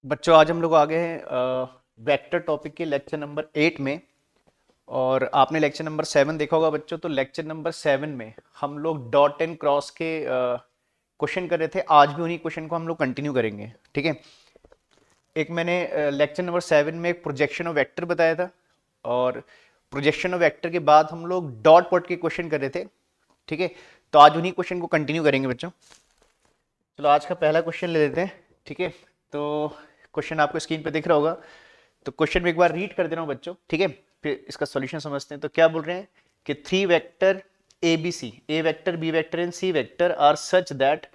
बच्चों आज हम लोग आ गए हैं वेक्टर टॉपिक के लेक्चर नंबर 8 में। और आपने लेक्चर नंबर 7 देखा होगा बच्चों। तो लेक्चर नंबर 7 में हम लोग डॉट एंड क्रॉस के क्वेश्चन कर रहे थे। आज भी उन्हीं क्वेश्चन को हम लोग कंटिन्यू करेंगे, ठीक है। एक मैंने लेक्चर नंबर 7 में एक प्रोजेक्शन ऑफ वेक्टर बताया था, और प्रोजेक्शन ऑफ वेक्टर के बाद हम लोग डॉट प्रोडक्ट के क्वेश्चन कर रहे थे, ठीक है। तो आज उन्हीं क्वेश्चन को कंटिन्यू करेंगे बच्चों। चलो आज का पहला क्वेश्चन ले लेते हैं, ठीक है। तो क्वेश्चन आपको स्क्रीन पे दिख रहा होगा, तो क्वेश्चन में एक बार रीड कर दे रहा हूँ बच्चों, ठीक है। फिर इसका सॉल्यूशन समझते हैं। तो क्या बोल रहे हैं कि three vector A B C, A vector B vector and C vector are such that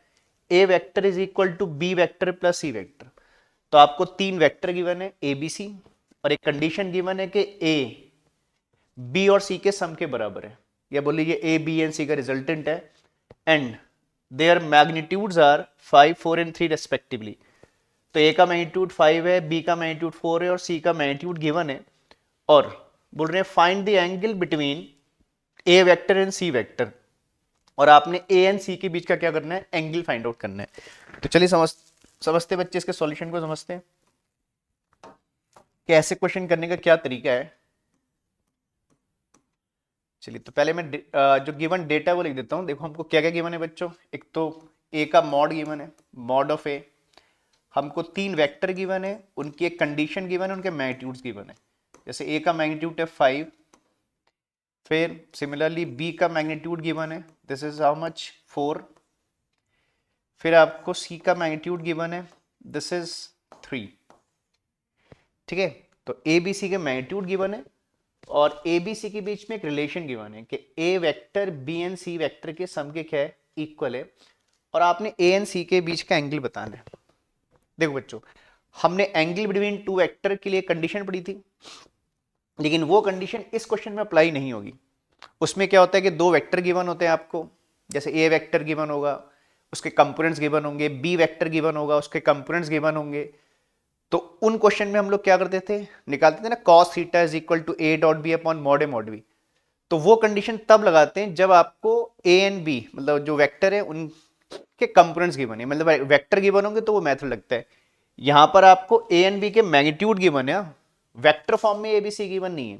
A vector is equal to B vector plus C vector. तो आपको तीन वेक्टर गिवन है ए बी सी, और एक कंडीशन गिवन है कि A B और सी के सम के बराबर है, या बोल लीजिए ए बी एंड सी का रिजल्टेंट है, and their magnitudes are 5 4 and 3 respectively. तो ए का मैग्नीट्यूड 5 है, बी का मैग्नीट्यूड 4 है, और सी का मैग्नीट्यूड गिवन है। और बोल रहे हैं find the angle between A vector and C vector, और आपने ए एंड सी के बीच का क्या करना है, एंगल फाइंड आउट करना है। तो चलिए समझते बच्चे इसके सॉल्यूशन को समझते हैं कि ऐसे क्वेश्चन करने का क्या तरीका है। चलिए तो पहले मैं जो गिवन डेटा वो लिख देता हूं। देखो हमको क्या क्या गिवन है बच्चों। एक तो ए का मॉड गिवन है, मॉड ऑफ ए। हमको तीन वेक्टर गिवन है, उनकी एक कंडीशन गिवन है, उनके मैग्नीट्यूड्स गिवन है। जैसे ए का मैग्नीट्यूड है 5, फिर सिमिलरली बी का मैग्नीट्यूड गिवन है, दिस इज हाउ मच 4। फिर आपको सी का मैग्नीट्यूड गिवन है, दिस इज 3, ठीक है। तो ए बी सी के मैग्नीट्यूड गिवन है, और ए बी सी के बीच में एक रिलेशन गिवन है कि A vector B and C vector के सम के क्या है, इक्वल है। और आपने ए एंड सी के बीच का एंगल बताना है। देखो बच्चों, हमने एंगल बिटवीन टू वेक्टर के लिए कंडीशन पढ़ी थी, लेकिन वो कंडीशन इस क्वेश्चन में अप्लाई नहीं होगी। उसमें क्या होता है कि दो वेक्टर गिवन होते हैं आपको। जैसे ए वेक्टर गिवन होगा, उसके कंपोनेंट्स गिवन होंगे, बी वेक्टर गिवन होगा, उसके कंपोनेंट्स गिवन होंगे। तो उन क्वेश्चन में हम लोग क्या करते थे, निकालते थे ना, cos theta is equal to A dot B upon mod A mod B. तो वो कंडीशन तब लगाते हैं जब आपको ए एंड बी, मतलब जो वेक्टर है उनके कंपोनेंट्स गिवन है, मतलब वेक्टर गिवन होंगे तो वो मेथड लगता है। यहां पर आपको ए एंड बी के मैग्नीट्यूड गिवन है, वेक्टर फॉर्म में एबीसी गिवन नहीं है,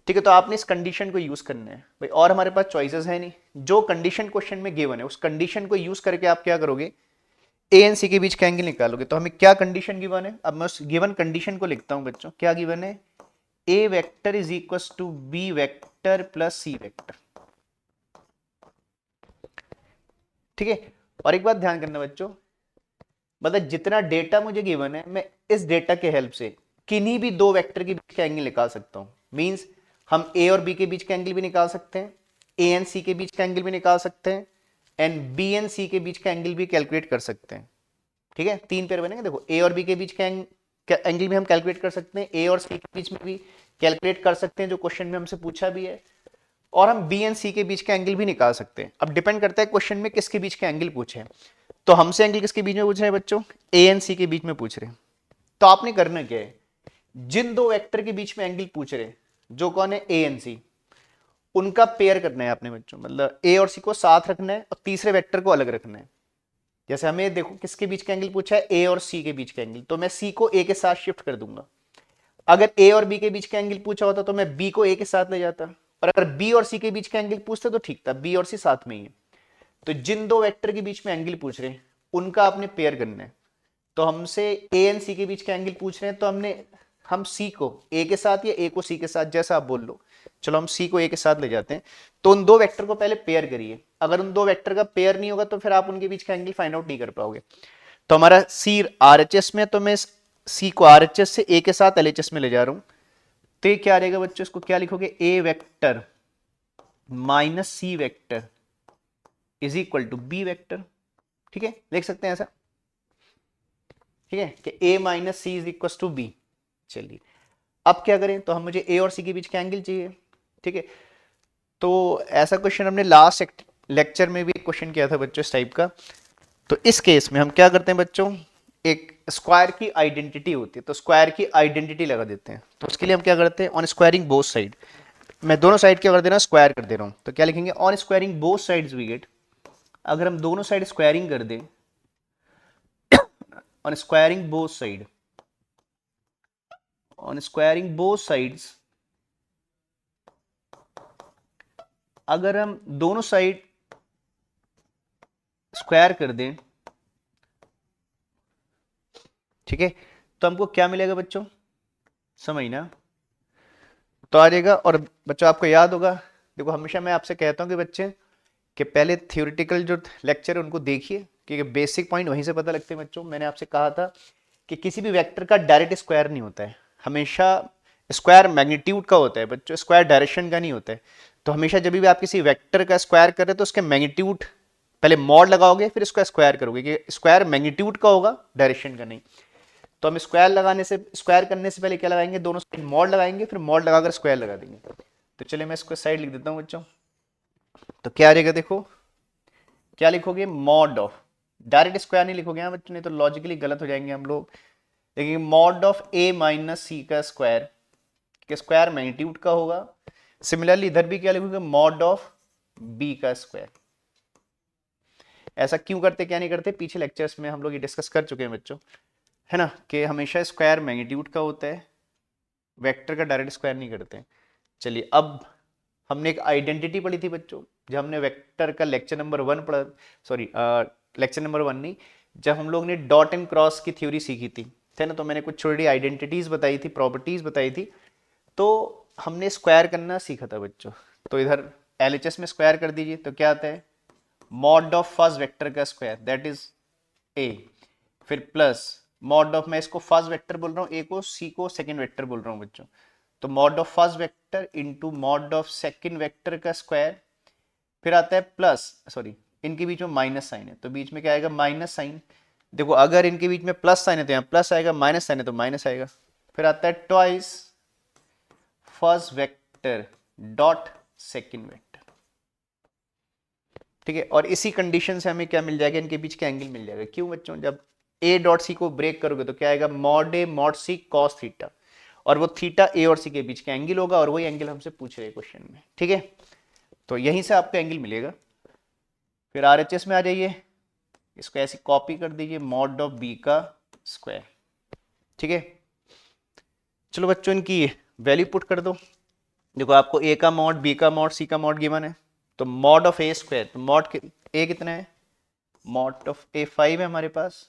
ठीक है। तो आपने इस कंडीशन को यूज करना है भाई, और हमारे पास चॉइसेस है नहीं। जो कंडीशन क्वेश्चन में गिवन है उस कंडीशन को यूज करके आप क्या करोगे, ए एंड सी के बीच का एंगल निकालोगे। तो हमें क्या कंडीशन गिवन है, अब मैं उस गिवन कंडीशन को लिखता हूं बच्चों। क्या गिवन है, A vector is equal to B vector plus C vector, ठीक है। और एक बात ध्यान करना बच्चों, मतलब जितना डेटा मुझे गिवन है, मैं इस डेटा के हेल्प से किन्हीं भी दो वेक्टर के बीच का एंगल निकाल सकता हूं। मींस हम ए और बी के बीच का एंगल भी निकाल सकते हैं, ए एंड सी के बीच का एंगल भी निकाल सकते हैं, एंड बी एंड सी के बीच का एंगल भी कैलकुलेट कर सकते हैं, ठीक है। तीन पेयर बनेंगे। देखो ए और बी के बीच का एंगल भी हम कैलकुलेट कर सकते हैं, ए और सी के बीच में भी कैलकुलेट कर सकते हैं, जो क्वेश्चन में हमसे पूछा भी है। और हम बी एंड सी के बीच का एंगल भी निकाल सकते हैं। अब डिपेंड करता है क्वेश्चन में किसके बीच का एंगल पूछे हैं। तो हमसे एंगल किसके बीच में पूछ रहे हैं बच्चों, ए एंड सी के बीच में पूछ रहे हैं। तो आपने करना क्या है, जिन दो वेक्टर के बीच में एंगल पूछ रहे हैं, जो कौन है ए एंड सी, उनका पेयर करना है आपने बच्चों। मतलब ए और सी को साथ रखना है और तीसरे वेक्टर को अलग रखना है। जैसे हमें देखो किसके बीच का एंगल पूछा है, ए और सी के बीच का एंगल, तो मैं सी को ए के साथ शिफ्ट कर दूंगा। अगर ए और बी के बीच का एंगल पूछा होता तो मैं बी को ए के साथ ले जाता, और अगर बी और सी के बीच का एंगल पूछते तो ठीक था, बी और सी साथ में ही है। तो जिन दो वेक्टर के बीच में एंगल पूछ रहे हैं उनका आपने पेयर करना है। तो हमसे ए एंड सी के बीच का एंगल पूछ रहे हैं, तो हम सी को ए के साथ या ए को सी के साथ, जैसा आप बोल लो, चलो हम सी को ए के साथ ले जाते हैं। तो उन दो वेक्टर को पहले पेयर करिए। अगर उन दो वेक्टर का पेयर नहीं होगा तो फिर आप उनके बीच का एंगल फाइंड आउट नहीं कर पाओगे। तो हमारा सी आरएचएस में, तो मैं सी को आरएचएस से ए के साथ एलएचएस में ले जा रहा हूं। तो ये क्या रहेगा बच्चों, इसको क्या लिखोगे, A vector minus C vector is equal to B vector, ठीक है, लिख सकते हैं ऐसा, ठीक है, कि A minus C is equal to B. चलिए अब क्या करें, तो हम मुझे ए और सी के बीच का एंगल चाहिए, ठीक है। तो ऐसा क्वेश्चन हमने लास्ट लेक्चर में भी एक क्वेश्चन किया था बच्चों इस टाइप का। तो इस केस में हम क्या करते हैं बच्चों, एक स्क्वायर की आइडेंटिटी होती है, तो स्क्वायर की आइडेंटिटी लगा देते हैं। तो उसके लिए हम क्या करते हैं, ऑन स्क्वायरिंग बोथ साइड, मैं दोनों साइड क्या कर दे रहा हूं, स्क्वायर कर दे रहा हूं। तो क्या लिखेंगे, on squaring both sides we get. अगर हम दोनों साइड स्क्वायरिंग कर दें, on squaring both side, on squaring both sides, अगर हम दोनों साइड स्क्वायर कर दें, ठीक है, तो हमको क्या मिलेगा बच्चों, समझ ना, तो आ जाएगा। और बच्चों आपको याद होगा, देखो हमेशा मैं आपसे कहता हूं कि बच्चे कि पहले थ्योरेटिकल जो लेक्चर है उनको देखिए, क्योंकि बेसिक पॉइंट वहीं से पता लगते हैं बच्चों। मैंने आपसे कहा था कि किसी भी वेक्टर का डायरेक्ट स्क्वायर नहीं होता है, हमेशा स्क्वायर मैग्नीट्यूड का होता है बच्चों, स्क्वायर डायरेक्शन का नहीं होता है। तो हमेशा जब भी आप किसी वेक्टर का स्क्वायर कर रहे हो तो उसके मैग्नीट्यूड पहले मॉड लगाओगे, फिर इसको स्क्वायर करोगे, कि स्क्वायर मैग्नीट्यूड का होगा, डायरेक्शन का नहीं। तो हम स्क्वायर लगाने से, स्क्वायर करने से पहले क्या लगाएंगे, दोनों साइड मॉड लगाएंगे, फिर मॉड लगाकर स्क्वायर लगा देंगे। तो चलिए मैं इसको साइड लिख देता हूं बच्चों। तो क्या आ जाएगा, देखो क्या लिखोगे, मॉड ऑफ, डायरेक्ट स्क्वायर नहीं लिखोगे बच्चों, नहीं तो लॉजिकली गलत हो जाएंगे हम लोग। देखिए मॉड ऑफ ए माइनस सी का स्क्वायर, कि स्क्वायर मैग्नीट्यूड का होगा। सिमिलरली इधर भी क्या लिखोगे, मॉड ऑफ बी का स्क्वायर। ऐसा क्यों करते, क्या नहीं करते, पीछे लेक्चर्स में हम लोग ये डिस्कस कर चुके हैं बच्चों, है ना, कि हमेशा स्क्वायर मैग्नीट्यूड का होता है, वेक्टर का डायरेक्ट स्क्वायर नहीं करते। चलिए अब हमने एक आइडेंटिटी पढ़ी थी बच्चों, जब हमने वेक्टर का लेक्चर नंबर 1 पढ़ा, सॉरी लेक्चर नंबर 1 नहीं, जब हम लोग ने डॉट एंड क्रॉस की थ्योरी सीखी थी, है ना, तो मैंने कुछ छोटी आइडेंटिटीज बताई थी, प्रॉपर्टीज बताई थी। तो हमने स्क्वायर करना सीखा था बच्चों। तो इधर एलएचएस में स्क्वायर कर दीजिए, तो क्या आता है, मॉड ऑफ फर्स्ट वेक्टर का स्क्वायर, दैट इज ए, फिर प्लस मॉड ऑफ, मैं इसको फर्स्ट वेक्टर बोल रहा हूँ, ए को, सी को सेकंड वेक्टर बोल रहा हूँ बच्चों, तो mod of first vector into mod of second vector का स्क्वायर, फिर आता है प्लस, सॉरी इनके बीच में माइनस साइन है, तो बीच में क्या आएगा, माइनस साइन। देखो अगर इनके बीच में प्लस साइन है तो यहाँ प्लस आएगा, माइनस साइन है तो माइनस आएगा। फिर आता है twice first vector dot second vector, ठीक है। और इसी कंडीशन से हमें क्या मिल जाएगा, इनके बीच का एंगल मिल जाएगा। क्यों बच्चों, जब ए डॉट सी को ब्रेक करोगे तो क्या आएगा, mod A mod C cos theta, और वो थीटा ए और सी के बीच का एंगल होगा, और वही एंगल हमसे पूछ रहे हैं क्वेश्चन में, ठीक है। तो यहीं से आपको एंगल मिलेगा। फिर आरएचएस में आ जाइए, इसको ऐसी कॉपी कर दीजिए, मॉड ऑफ बी का स्क्वायर, ठीक है। चलो बच्चों इनकी वैल्यू पुट कर दो। देखो आपको ए का मॉड, बी का मॉड, सी का मॉड गिवन है, तो मॉड ऑफ ए स्क्वायर, तो मॉड ए कितना है, मॉड ऑफ ए 5 है हमारे पास,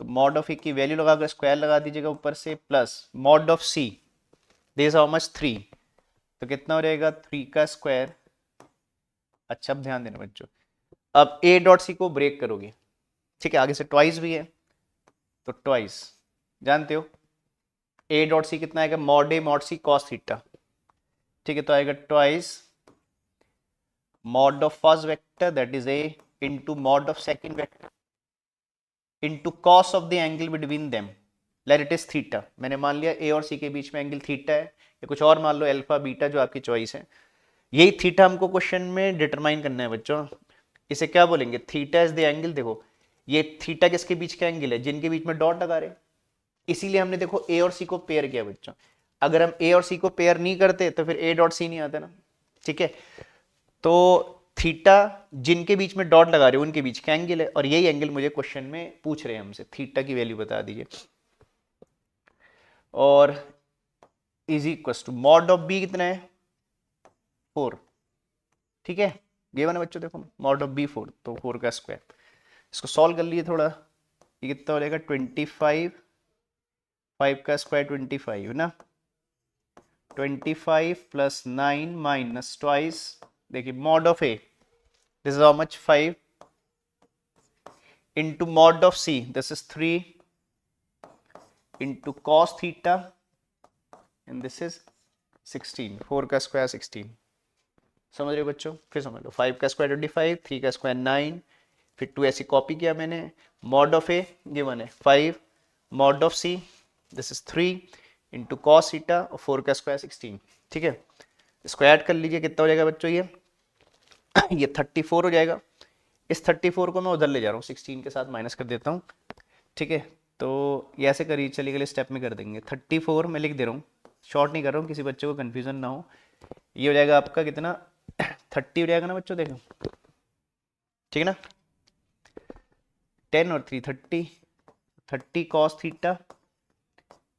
तो मॉड ऑफ ए की वैल्यू लगाकर स्क्वायर लगा दीजिएगा ऊपर से, plus mod of C, this how much 3, तो कितना हो जाएगा 3 का स्क्वायर। अच्छा अब ध्यान देना बच्चों, अब ए डॉट सी को ब्रेक करोगे, ठीक है, आगे से ट्वाइस भी है, तो ट्वाइस जानते हो ए डॉट सी कितना आएगा, mod A mod C cos theta, ठीक है, तो आएगा twice mod of first vector that is A into mod of second vector into cos of the angle between them, let it is theta. मैंने मान लिया ए और सी के बीच में एंगल थीटा है, या कुछ और मान लो अल्फा बीटा, जो आपकी चॉइस है। यही थीटा हमको क्वेश्चन में डिटरमाइन करना है बच्चों। इसे क्या बोलेंगे, थीटा इज द एंगल। देखो ये थीटा किसके बीच का एंगल है, जिनके बीच में डॉट लगा रहे, इसीलिए हमने देखो ए और सी को पेयर किया बच्चों। अगर हम ए और सी को पेयर नहीं करते तो फिर ए डॉट सी नहीं आता ना, ठीक है। तो थीटा जिनके बीच में डॉट लगा रहे हो उनके बीच का एंगल है, और यही एंगल मुझे क्वेश्चन में पूछ रहे हैं हमसे, थीटा की वैल्यू बता दीजिए। और is equal to mod of B कितना है 4, ठीक है, गिवन है बच्चों, देखो मॉड ऑफ बी 4, तो 4 का स्क्वायर। इसको सॉल्व कर लिए थोड़ा, ये कितना हो जाएगा 25, 5 का स्क्वायर 25 ना, 25 प्लस 9 माइनस ट्वाइस, देखिए mod of A this is how much 5 into mod of c, this is 3 into cos theta, and this is 16, 4 का स्क्वायर 16, समझ रहे हो बच्चों। फिर समझ लो 5 का स्क्वायर 25, 3 का स्क्वायर 9, फिर 2 ऐसी कॉपी किया मैंने, मॉड ऑफ ए गिवन है 5, mod of C this is 3 into cos theta, और 4 का स्क्वायर 16, ठीक है। स्क्वायर कर लीजिए, कितना हो जाएगा बच्चों ये 34 हो जाएगा। इस 34 को मैं उधर ले जा रहा हूँ, 16 के साथ माइनस कर देता हूँ, ठीक है। तो ये ऐसे करिए, चलिए अगले स्टेप में कर देंगे। 34 मैं लिख दे रहा हूँ, शॉर्ट नहीं कर रहा हूँ, किसी बच्चे को कन्फ्यूजन ना हो। ये हो जाएगा आपका कितना 30 हो जाएगा ना बच्चों, देखो ठीक है ना, 10 और 3 30, 30 cos theta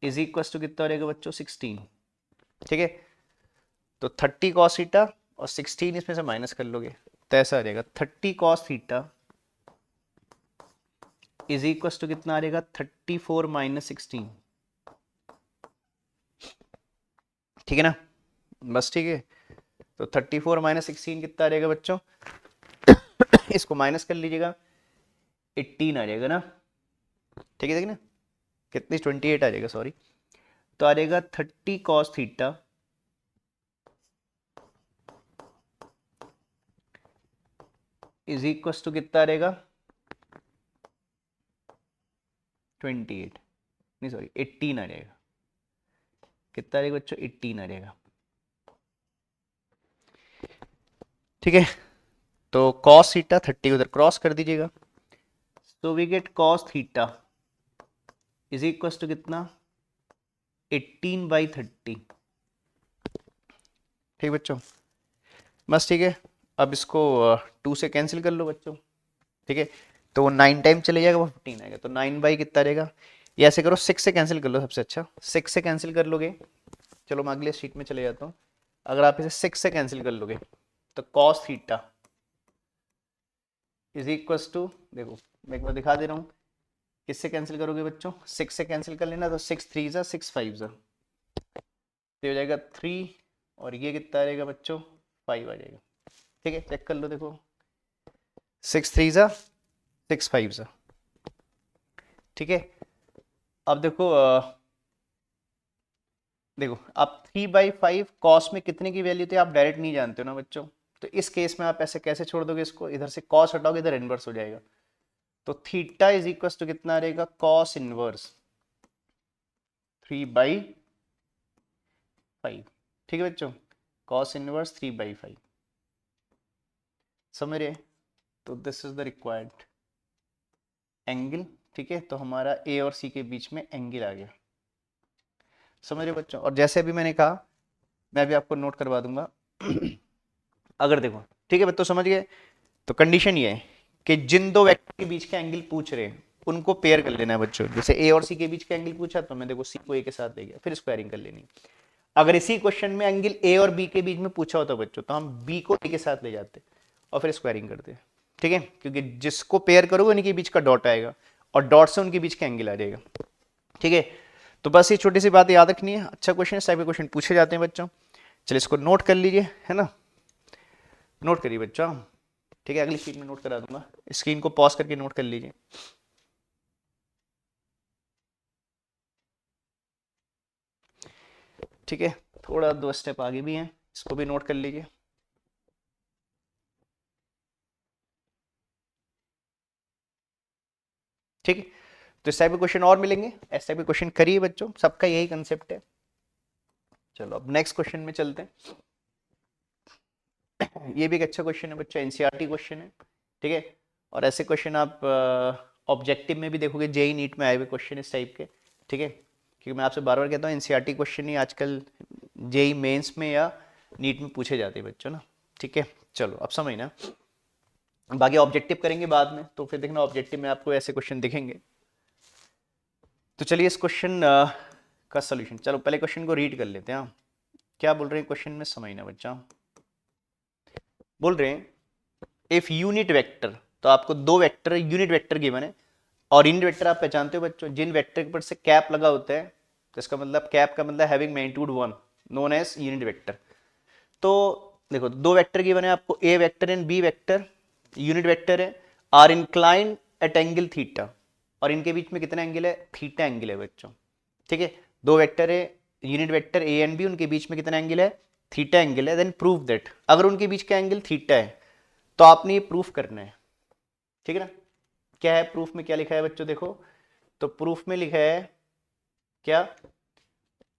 is equal to कितना रहेगा बच्चों 16। ठीक है, तो 30 कॉस थीटा और 16 इसमें से माइनस कर लोगे तो ऐसा आ जाएगा 30 cos theta is equal to कितना आ जाएगा 34 माइनस 16। ठीक है ना, बस ठीक है। तो 34 माइनस 16 कितना आ जाएगा बच्चों इसको माइनस कर लीजिएगा 18 आ जाएगा ना। ठीक है, देखिए ना कितनी 28 आ जाएगा, सॉरी। तो आ जाएगा 30 cos theta is equal to कितना रहेगा 28, नहीं सॉरी 18 आ जाएगा। कितना आ जाएगा बच्चों 18 आ जाएगा। ठीक है, तो कॉस थीटा 30 उधर क्रॉस कर दीजिएगा, तो we get cos theta is equal to कितना 18/30। ठीक बच्चों, बस ठीक है। अब इसको 2 से कैंसिल कर लो बच्चों। ठीक है, तो वो 9 टाइम चले जाएगा, वो 15 आएगा, तो 9 कितना रहेगा, ये ऐसे करो 6 से कैंसिल कर लो, सबसे अच्छा 6 से कैंसिल कर लोगे। चलो मैं अगले शीट में चले जाता हूँ। अगर आप इसे 6 से कैंसिल कर लोगे तो cos theta is equal to, देखो मैं एक बार दिखा दे रहा हूँ, किससे कैंसिल करोगे बच्चों 6 से कैंसिल कर लेना, तो 6 3 जा 6 5 जा, तो हो जाएगा 3 और ये कितना रहेगा बच्चों 5 आ जाएगा। ठीक है, चेक कर लो, देखो 6 3 जा 6 5 जा। ठीक है, अब देखो देखो आप 3/5 कॉस में कितने की वैल्यू थी आप डायरेक्ट नहीं जानते हो ना बच्चों, तो इस केस में आप ऐसे कैसे छोड़ दोगे इसको, इधर से कॉस हटाओगे इधर इनवर्स हो जाएगा, तो थीटा इज इक्वल टू कितना रहेगा कॉस इनवर्स 3/5। ठीक है बच्चों, कॉस इनवर्स 3/5, समझ रहे, तो this is the required angle. ठीक है, तो हमारा ए और सी के बीच में एंगल आ गया, समझ रहे बच्चों। और जैसे अभी मैंने कहा, मैं भी आपको नोट करवा दूंगा अगर देखो, ठीक है बच्चों समझ गए, तो कंडीशन ये है कि जिन दो वेक्टर के बीच का एंगल पूछ रहे हैं उनको पेयर कर लेना है बच्चों। जैसे ए और सी के बीच का एंगल पूछा तो मैं देखो सी को ए के साथ ले गया, फिर स्क्वायरिंग कर लेनी। अगर इसी क्वेश्चन में एंगल ए और बी के बीच में पूछा होता बच्चों तो हम बी को ए के साथ ले जाते और फिर स्क्वायरिंग करते। ठीक है, क्योंकि जिसको पेयर करोगे उनके बीच का डॉट आएगा और डॉट से उनके बीच का एंगल आ जाएगा। ठीक है, तो बस ये छोटी सी बात याद रखनी है, अच्छा क्वेश्चन, इस टाइप के क्वेश्चन पूछे जाते हैं बच्चों। चलिए इसको नोट कर लीजिए, है ना, नोट करिए बच्चों। ठीक है, अगली शीट में नोट करा दूंगा, स्क्रीन को पॉज करके नोट कर लीजिए। ठीक है, थोड़ा 2 स्टेप आगे भी हैं, इसको भी नोट कर लीजिए। ठीक है, तो इस टाइप के क्वेश्चन और मिलेंगे, ऐसे टाइप के क्वेश्चन करिए बच्चों, सबका यही कंसेप्ट है। चलो अब नेक्स्ट क्वेश्चन में चलते हैं। ये भी एक अच्छा क्वेश्चन है बच्चों, एनसीईआरटी क्वेश्चन है। ठीक है, और ऐसे क्वेश्चन आप ऑब्जेक्टिव में भी देखोगे, जेई नीट में आए हुए क्वेश्चन इस टाइप के। ठीक है, क्योंकि मैं आपसे बार बार कहता हूँ एनसीईआरटी क्वेश्चन ही आजकल जेई मेंस में या नीट में पूछे जाते हैं बच्चों ना। ठीक है, चलो अब समझना, बाकी ऑब्जेक्टिव करेंगे बाद में, तो फिर देखना ऑब्जेक्टिव में आपको ऐसे क्वेश्चन दिखेंगे। तो चलिए इस क्वेश्चन का सोल्यूशन, चलो पहले क्वेश्चन को रीड कर लेते हैं। क्या बोल रहे हैं क्वेश्चन में, समझना बच्चा। बोल रहे हैं इफ यूनिट वेक्टर, तो आपको दो वेक्टर यूनिट वेक्टर गिवन है, और यूनिट वेक्टर आप पहचानते हो बच्चों, जिन वेक्टर के ऊपर से कैप लगा होता है, तो इसका मतलब कैप का मतलब having magnitude 1 known as unit vector. तो देखो दो वेक्टर गिवन है आपको, A vector and B vector, unit vector है, are inclined at angle theta, और इनके बीच में कितना एंगल है, थीटा एंगल है बच्चों। ठीक है, दो वेक्टर है unit vector A and B, उनके बीच में कितना एंगल है, थीटा एंगल है। देन प्रूव दैट, अगर उनके बीच का एंगल थीटा है तो आपने ये प्रूफ करना है। ठीक है ना, क्या है प्रूफ में, क्या लिखा है बच्चों, देखो तो प्रूफ में लिखा है क्या,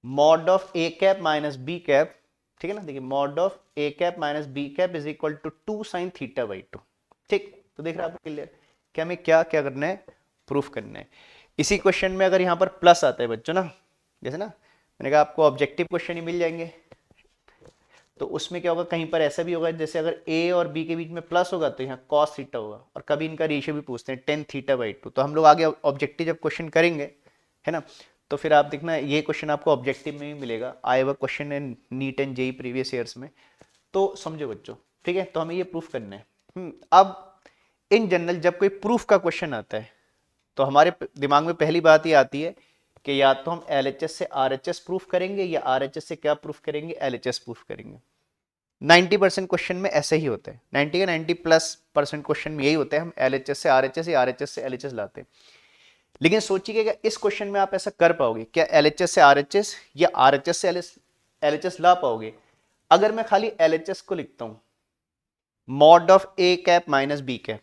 mod of A cap minus B cap. ठीक है ना, देखिए mod of A cap minus B cap is equal to 2 sin θ/2। ठीक, तो देख रहे हैं आपको क्लियर, क्या हमें क्या क्या करना है, प्रूफ करना है। इसी क्वेश्चन में अगर यहां पर प्लस आता है बच्चों ना, जैसे ना मैंने कहा आपको ऑब्जेक्टिव क्वेश्चन ही मिल जाएंगे, तो उसमें क्या होगा, कहीं पर ऐसा भी होगा जैसे अगर ए और बी के बीच में प्लस होगा तो यहाँ कॉस थीटा होगा, और कभी इनका रेशियो भी पूछते हैं 10 θ/2, तो हम लोग आगे ऑब्जेक्टिव जब क्वेश्चन करेंगे, है ना, तो फिर आप देखना ये क्वेश्चन आपको ऑब्जेक्टिव में भी मिलेगा, आया हुआ क्वेश्चन है NEET and JEE previous years में। तो समझो बच्चों, ठीक है, तो हमें ये प्रूफ करना है। अब इन जनरल जब कोई प्रूफ का क्वेश्चन आता है तो हमारे दिमाग में पहली बात ये आती है कि या तो हम एलएचएस से आरएचएस प्रूफ करेंगे या आरएचएस से क्या प्रूफ करेंगे, एलएचएस प्रूफ करेंगे। 90% क्वेश्चन में ऐसे ही होता है, 90 या 90+% क्वेश्चन में यही होता है, हम एलएचएस से आरएचएस या आरएचएस से एलएचएस लाते हैं। लेकिन सोचिए क्या इस क्वेश्चन में आप ऐसा कर पाओगे, क्या एलएचएस से आरएचएस या आरएचएस से एलएचएस ला पाओगे? अगर मैं खाली एलएचएस को लिखता हूं mod of A cap minus B cap,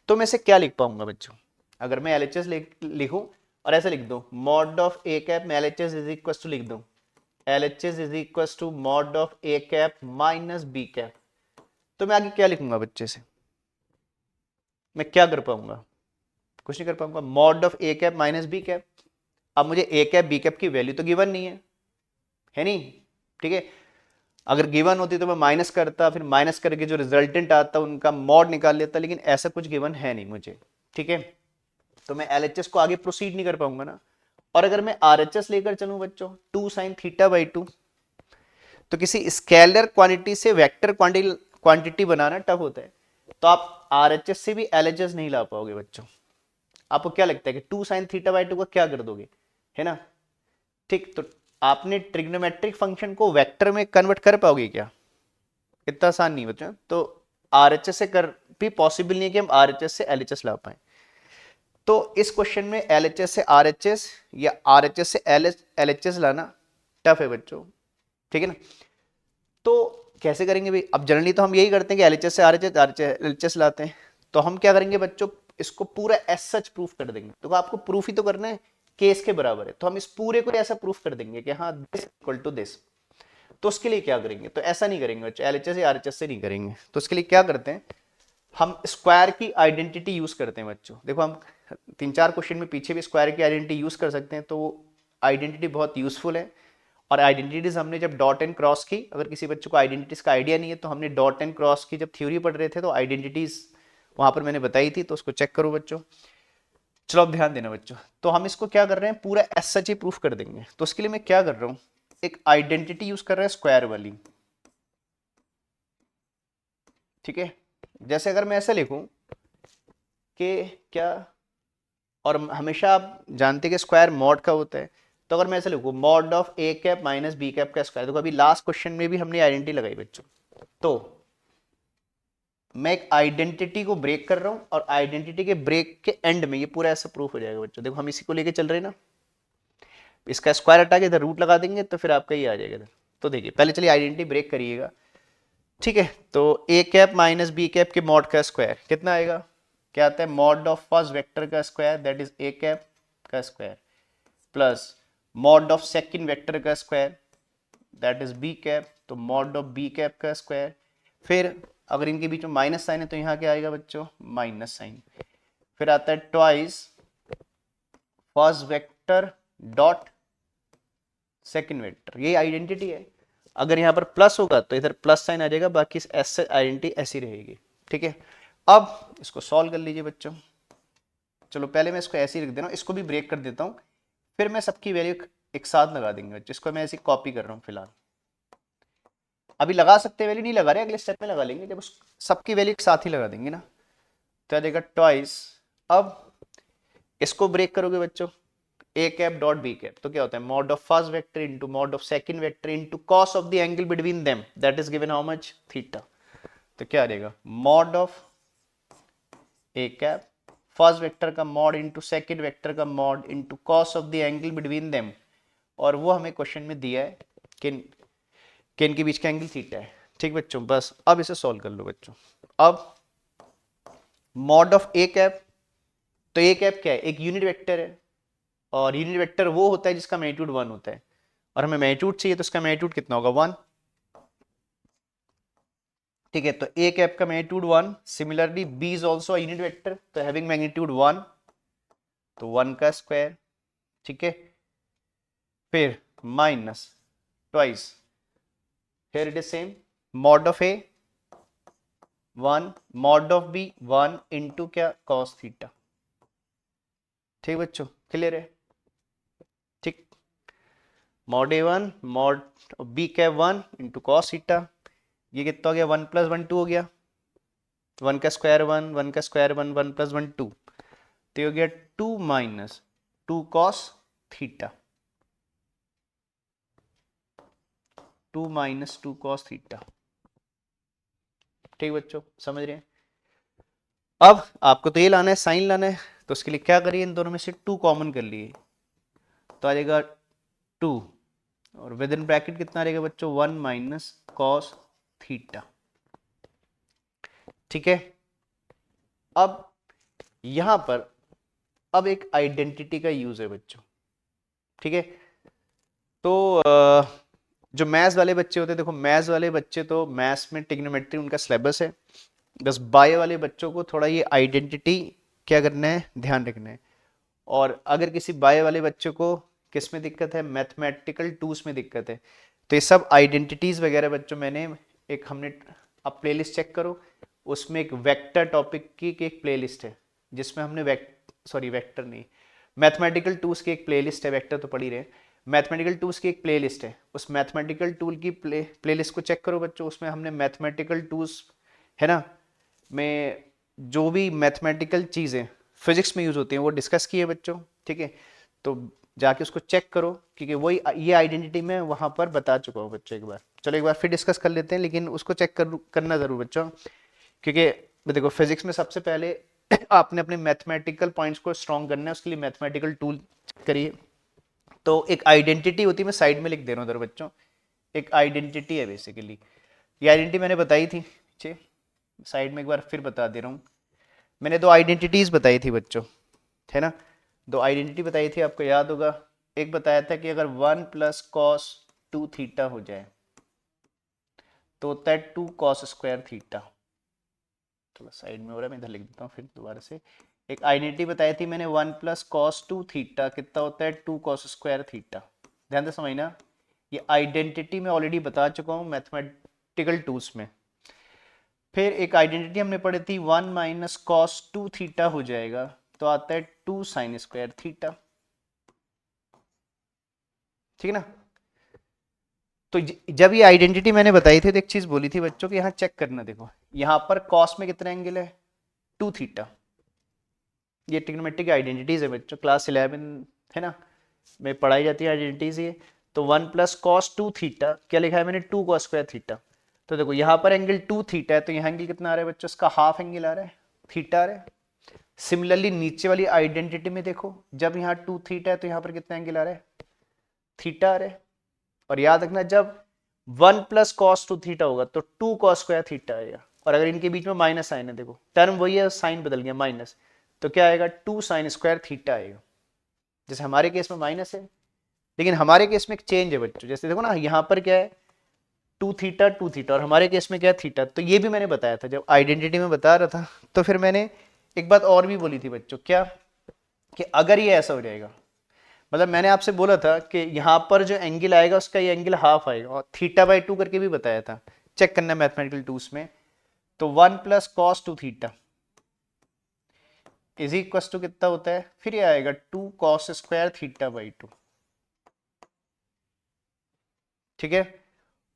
तो मैं इसे क्या लिख पाऊंगा बच्चों? अगर मैं एलएचएस लिखूं और ऐसे लिख दूं मॉड ऑफ ए कैप में एलएचएस इज इक्वल टू लिख दूं LHS is equal to mod of A cap minus B cap, तो मैं आगे क्या लिखूंगा बच्चे से? मैं क्या कर पाऊंगा? कुछ नहीं कर पाऊंगा। Mod of A cap minus B cap, अब मुझे ए कैप बी कैप की वैल्यू तो गिवन नहीं है नहीं, ठीक है। अगर गिवन होती तो मैं माइनस करता, फिर माइनस करके जो रिजल्टेंट आता उनका मॉड निकाल लेता, लेकिन ऐसा कुछ गिवन है नहीं मुझे, ठीक है। तो मैं एलएचएस को आगे प्रोसीड नहीं कर पाऊंगा ना। और अगर मैं आरएचएस लेकर चलूं बच्चों 2 sin θ/2, तो किसी स्केलर क्वांटिटी से वेक्टर क्वांटिटी बनाना टफ होता है, तो आप आरएचएस से भी एलएचएस नहीं ला पाओगे बच्चों। आपको क्या लगता है कि 2 sin θ/2 का क्या कर दोगे, है ना? ठीक, तो आपने ट्रिग्नोमेट्रिक फंक्शन को वेक्टर में कन्वर्ट कर पाओगे क्या? इतना आसान नहीं बच्चों। तो आरएचएस से कर भी पॉसिबल नहीं है कि हम आरएचएस से एलएचएस ला पाए। तो इस क्वेश्चन में एलएचएस से आरएचएस या आरएचएस से एलएचएस लाना टफ है बच्चों, ठीक है ना। तो कैसे करेंगे भाई? अब जनरली तो हम यही करते हैं कि एलएचएस से आरएचएस एलएचएस लाते हैं। तो हम क्या करेंगे बच्चों, इसको पूरा एज सच प्रूफ कर देंगे। तो आपको प्रूफ ही तो करना है, केस के बराबर है, तो हम इस पूरे को ऐसा प्रूफ कर देंगे कि हाँ दिस इक्वल टू दिस। तो उसके लिए क्या करेंगे? तो ऐसा नहीं करेंगे बच्चों, एलएचएस या आरएचएस से नहीं करेंगे। तो उसके लिए क्या करते हैं, हम स्क्वायर की आइडेंटिटी यूज करते हैं बच्चों। देखो हम 3-4 क्वेश्चन में पीछे भी स्क्वायर की आइडेंटिटी यूज कर सकते हैं, तो आइडेंटिटी बहुत यूजफुल है। और आइडेंटिटीज हमने जब डॉट एंड क्रॉस की, अगर किसी बच्चों को आइडेंटिटीज का आइडिया नहीं है तो हमने डॉट एंड क्रॉस की जब थ्योरी पढ़ रहे थे तो आइडेंटिटीज वहां पर मैंने बताई थी, तो उसको चेक करो बच्चों। चलो अब ध्यान देना बच्चों, तो हम इसको क्या कर रहे हैं, पूरा एज सच ही प्रूफ कर देंगे। तो उसके लिए मैं क्या कर रहा हूं, एक आइडेंटिटी यूज कर रहा है स्क्वायर वाली, ठीक है। जैसे अगर मैं ऐसा लिखूं कि क्या, और हमेशा आप जानते हैं कि स्क्वायर मॉड का होता है, तो अगर मैं ऐसे लिखूं mod of A cap minus B cap का स्क्वायर, देखो अभी लास्ट क्वेश्चन में भी हमने आइडेंटिटी लगाई बच्चों। तो मैं एक आइडेंटिटी को ब्रेक कर रहा हूं और आइडेंटिटी के ब्रेक के एंड में ये पूरा ऐसा प्रूफ हो जाएगा बच्चों। देखो हम इसी को लेके चल रहे हैं ना, इसका स्क्वायर हटा के इधर रूट लगा देंगे तो फिर आपका ये आ जाएगा इधर। तो देखिए पहले चलिए आइडेंटिटी ब्रेक करिएगा, ठीक है। तो A cap minus B cap के मॉड का स्क्वायर कितना आएगा? क्या आता है? मॉड ऑफ फर्स्ट वेक्टर का square that is A cap का square plus mod of second vector का square that is B cap, तो मॉड ऑफ बी कैप का स्क्वायर। फिर अगर इनके बीच में माइनस साइन है तो यहाँ क्या आएगा बच्चों? Minus sign. फिर आता है twice first vector dot second vector, ये आइडेंटिटी है। अगर यहाँ पर प्लस होगा तो इधर प्लस साइन आ जाएगा, बाकी ऐसे आइडेंटिटी ऐसी रहेगी, ठीक है। अब इसको सॉल्व कर लीजिए बच्चों। चलो पहले मैं इसको ऐसे ही रख दे रहा हूँ, इसको भी ब्रेक कर देता हूँ, फिर मैं सबकी वैल्यू एक साथ लगा देंगे बच्चों। इसको मैं ऐसे कॉपी कर रहा हूँ फिलहाल, अभी लगा सकते हैं वैल्यू, नहीं लगा रहे, अगले स्टेप में लगा लेंगे जब उस सबकी वैल्यू एक साथ ही लगा देंगे ना। तो आ जाएगा ट्वाइस, अब इसको ब्रेक करोगे बच्चों, A cap dot B cap, तो क्या होता है? Mod of first vector into mod of second vector into cos of the angle between them that is given how much? Theta. तो क्या आ जाएगा? Mod of A cap first vector का mod into second vector का mod into cos of the angle between them, और वो हमें question में दिया है कि इनके बीच का एंगल थीटा है, ठीक बच्चों। बस अब इसे सॉल्व कर लो बच्चों। अब मॉड ऑफ ए कैप, तो ए कैप क्या है? एक यूनिट वेक्टर है, और यूनिट वेक्टर वो होता है जिसका मैग्नीट्यूड 1 होता है, और हमें मैग्नीट्यूड चाहिए तो उसका मैग्नीट्यूड कितना होगा? 1, ठीक है। तो ए कैप का magnitude 1, similarly B is also a unit vector, तो हैविंग मैग्नीट्यूड 1, तो 1 का स्क्वायर, ठीक है। फिर minus twice, here it is same, mod of A 1, mod of B 1 into क्या? कॉस थीटा, ठीक बच्चों, क्लियर है? Mod A1 mod B cap 1 into cos theta, ये कितना हो गया 1 प्लस 1 2 हो गया, 1 का स्क्वायर 1, 1 का स्क्वायर 1, 1 प्लस 1 2, तो ये हो गया 2 minus 2 cos theta, 2 minus 2 cos theta. ठीक बच्चों, समझ रहे हैं? अब आपको तो ये लाना है, साइन लाना है, तो उसके लिए क्या करिए, इन दोनों में से 2 कॉमन कर लिए, तो आ जाएगा 2, और विद इन ब्रैकेट कितना आ जाएगा बच्चों 1 माइनस कॉस थीटा। ठीक है, अब यहां पर अब एक आइडेंटिटी का यूज है बच्चों। ठीक है, तो जो मैथ्स वाले बच्चे होते हैं, देखो मैथ्स वाले बच्चे तो मैथ्स में ट्रिग्नोमेट्री उनका सिलेबस है, बस बायो वाले बच्चों को थोड़ा ये आइडेंटिटी क्या करना है, ध्यान रखना है। और अगर किसी बायो वाले बच्चों को किस में दिक्कत है, मैथमेटिकल टूल्स में दिक्कत है, तो ये सब आइडेंटिटीज वगैरह बच्चों मैंने एक हमने, आप प्लेलिस्ट चेक करो, उसमें एक वेक्टर टॉपिक की एक प्लेलिस्ट है जिसमें हमने वेक्टर नहीं, मैथमेटिकल टूल्स की एक प्लेलिस्ट है, वेक्टर तो पढ़ ही रहे, मैथमेटिकल टूल्स की एक प्लेलिस्ट है, उस मैथमेटिकल टूल की प्लेलिस्ट को चेक करो बच्चों, उसमें हमने मैथमेटिकल टूल्स है ना में जो भी मैथमेटिकल चीज़ें फिजिक्स में यूज होती हैं वो डिस्कस किए बच्चों। ठीक है, तो जाके उसको चेक करो, क्योंकि वही ये आइडेंटिटी मैं वहां पर बता चुका हूँ बच्चों एक बार। चलो एक बार फिर डिस्कस कर लेते हैं, लेकिन उसको चेक करना जरूर बच्चों, क्योंकि देखो फिजिक्स में सबसे पहले आपने अपने मैथमेटिकल पॉइंट्स को स्ट्रॉन्ग करना है, उसके लिए मैथमेटिकल टूल करिए। तो एक आइडेंटिटी होती है, मैं साइड में लिख दे रहा हूँ उधर बच्चों, एक आइडेंटिटी है बेसिकली, ये आइडेंटिटी मैंने बताई थी, ठीक, साइड में एक बार फिर बता दे रहा हूँ। मैंने दो आइडेंटिटीज बताई थी बच्चों, है ना, दो आइडेंटिटी बताई थी, आपको याद होगा। एक बताया था कि अगर 1 प्लस कॉस 2 थीटा हो जाए तो होता है 2 कॉस स्क्वायर थीटा। थोड़ा साइड में हो रहा है, मैं इधर लिख देता हूँ फिर दोबारा से। एक आइडेंटिटी बताई थी मैंने 1 प्लस कॉस 2 थीटा कितना होता है 2 कॉस स्क्वायर थीटा। ध्यान से समझना, ये आइडेंटिटी मैं ऑलरेडी बता चुका हूँ मैथमेटिकल टूल्स में। फिर एक आइडेंटिटी हमने पढ़ी थी 1 माइनस कॉस 2 थीटा हो जाएगा तो आता है 2 साइन स्क्वायर थीटा। ठीक है ना, तो जब ये आइडेंटिटी मैंने बताई थी तो एक चीज बोली थी बच्चों कि यहाँ चेक करना, देखो यहाँ पर कॉस में कितना एंगल है 2 थीटा। ये ट्रिग्नोमेट्रिक आइडेंटिटीज है बच्चों, क्लास 11 है ना में पढ़ाई जाती है आइडेंटिटीज ये। तो 1 प्लस कॉस 2 थीटा क्या लिखा है मैंने 2 कॉस स्क्वायर थीटा। तो देखो यहाँ पर एंगल 2 थीटा है, तो यहाँ एंगल कितना आ रहा है बच्चों, इसका हाफ एंगल आ रहा है, थीटा आ रहा है। सिमिलरली नीचे वाली आइडेंटिटी में देखो, जब यहाँ 2 थीटा है तो यहाँ पर कितना एंगल आ रहा है, थीटा आ रहा है। और याद रखना जब 1 प्लस कॉस 2 थीटा होगा तो 2 कॉस स्क्वायर थीटा आएगा, और अगर इनके बीच में माइनस साइन है, देखो टर्म वही है, साइन बदल गया माइनस, तो क्या आएगा 2 साइन स्क्वायर थीटा आएगा। जैसे हमारे केस में माइनस है, लेकिन हमारे केस में एक चेंज है बच्चों, जैसे देखो ना यहाँ पर क्या है 2 थीटा और हमारे केस में क्या है थीटा। तो ये भी मैंने बताया था जब आइडेंटिटी में बता रहा था। तो फिर मैंने एक बात और भी बोली थी बच्चों, क्या कि अगर ये ऐसा हो जाएगा, मतलब मैंने आपसे बोला था कि यहाँ पर जो एंगल आएगा उसका ये एंगल हाफ आएगा, और थीटा बाई 2 करके भी बताया था, चेक करना मैथमेटिकल टूल्स में। तो 1 plus cos 2 theta is equal to कितना होता है, फिर ये आएगा 2 कॉस स्क्वायर थीटा बाई 2। ठीक है,